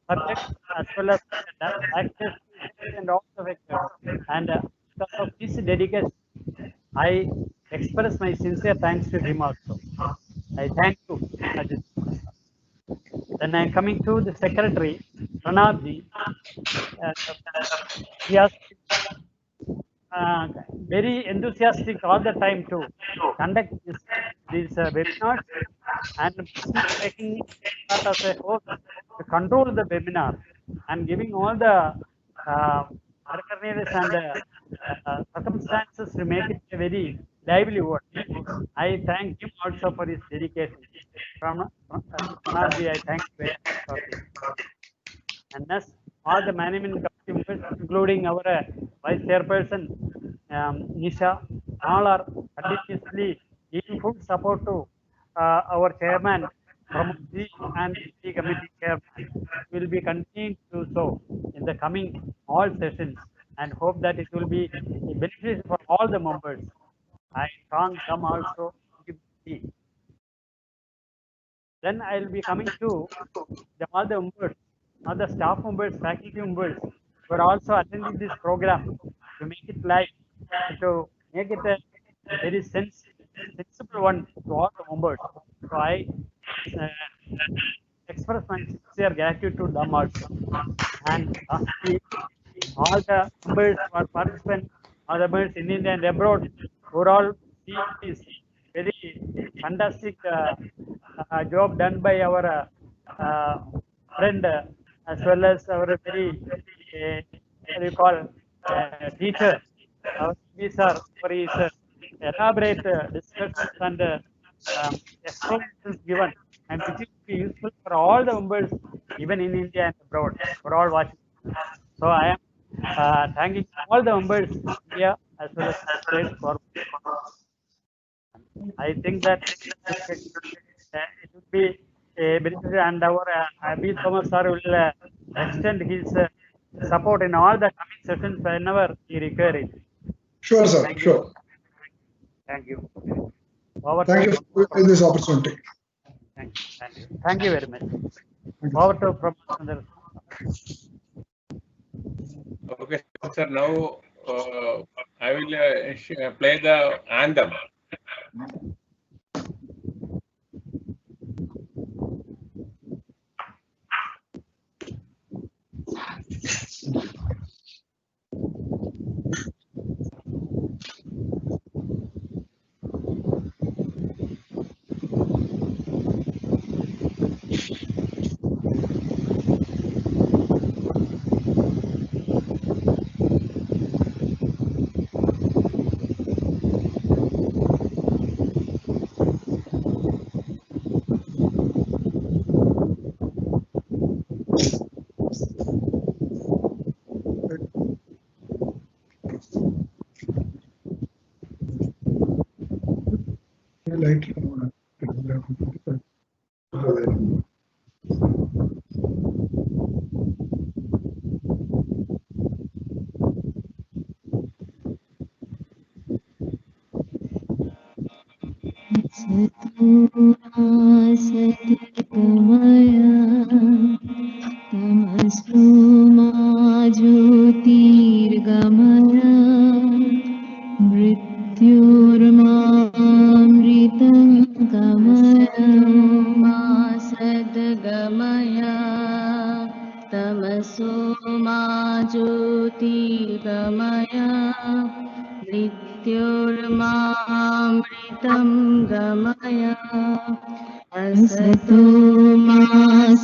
subjects as well as taxation and all the vectors. And because of this dedication, I express my sincere thanks to him also. I thank you, Ajit. Then I am coming to the secretary, Pranabji. Uh, he has very enthusiastic all the time to conduct these webinars, and taking part as a host to control the webinar and giving all the circumstances and circumstances to make it a very lively work. I thank him also for his dedication. From Pranabji, I thank you very much for this. And thus, all the management committee members, including our vice chairperson Nisha, all are continuously giving full support to our chairman Pramodji and the committee chairman. Will be continuing to do so in the coming all sessions, and hope that it will be beneficial for all the members. I thank them also. Then I will be coming to all the members, all the staff members, faculty members who are also attending this program to make it live, to make it a very sensible one to all the members. So I uh, express my sincere gratitude to them also. And all the members who are participants, all the members in India and abroad, who are all seeing this very fantastic job done by our friend as well as our very what do you call teacher, our sir, for his elaborate discussions and explanations given, and which will be useful for all the members, even in India and abroad, for all watching. So I am thanking all the members in India as well as outside for. I think that it would be beneficial, and our Abey Thomas sir will extend his support in all the coming sessions whenever he requires it. Sure, sir. Thank you. Sure. Thank you. Over Thank you for giving this opportunity. Thank you. Thank you. Thank you very much. Over to Professor. Okay, sir. Now I will play the anthem. right? तमस्तु मा ज्योतिर्गमय मृत्युर्मामृतं गमय मा सद्गमय तमसो मा ज्योतिर्गमय मृत्युर्मामृतं गमय असतो मा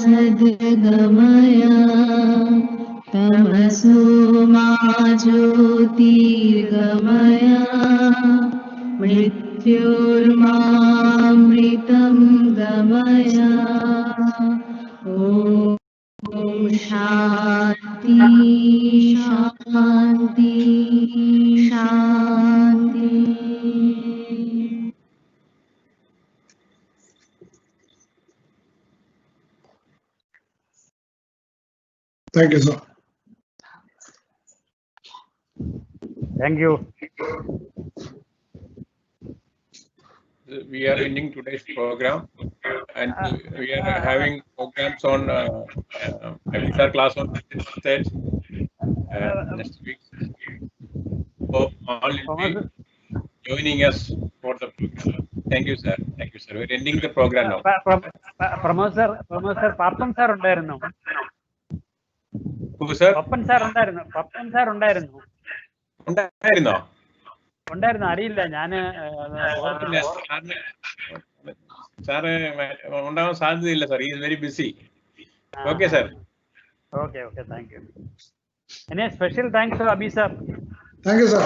सद्गमय तमसो मा ज्योतिर्गमय मृत्युर्मामृतं गमय ॐ शान्ति शान्ति शान्ति. Thank you, sir. Thank you. We are ending today's program, and we are having programs on FSR class on states next week. Hope all will be joining us for the program. Thank you, sir. Thank you, sir. We're ending the program now. Pramod sir, Pappan sir ഉണ്ടായിരുന്നു. Who, sir? Pappan sir ഉണ്ടായിരുന്നു. ഉണ്ടായിരുന്നു അറിയില്ല ഞാന് sir ഉണ്ടാവാൻ സാധ്യതയില്ല sir. He is very busy. Okay, sir. Okay, thank you. Any special thanks to Abey sir? Thank you, sir.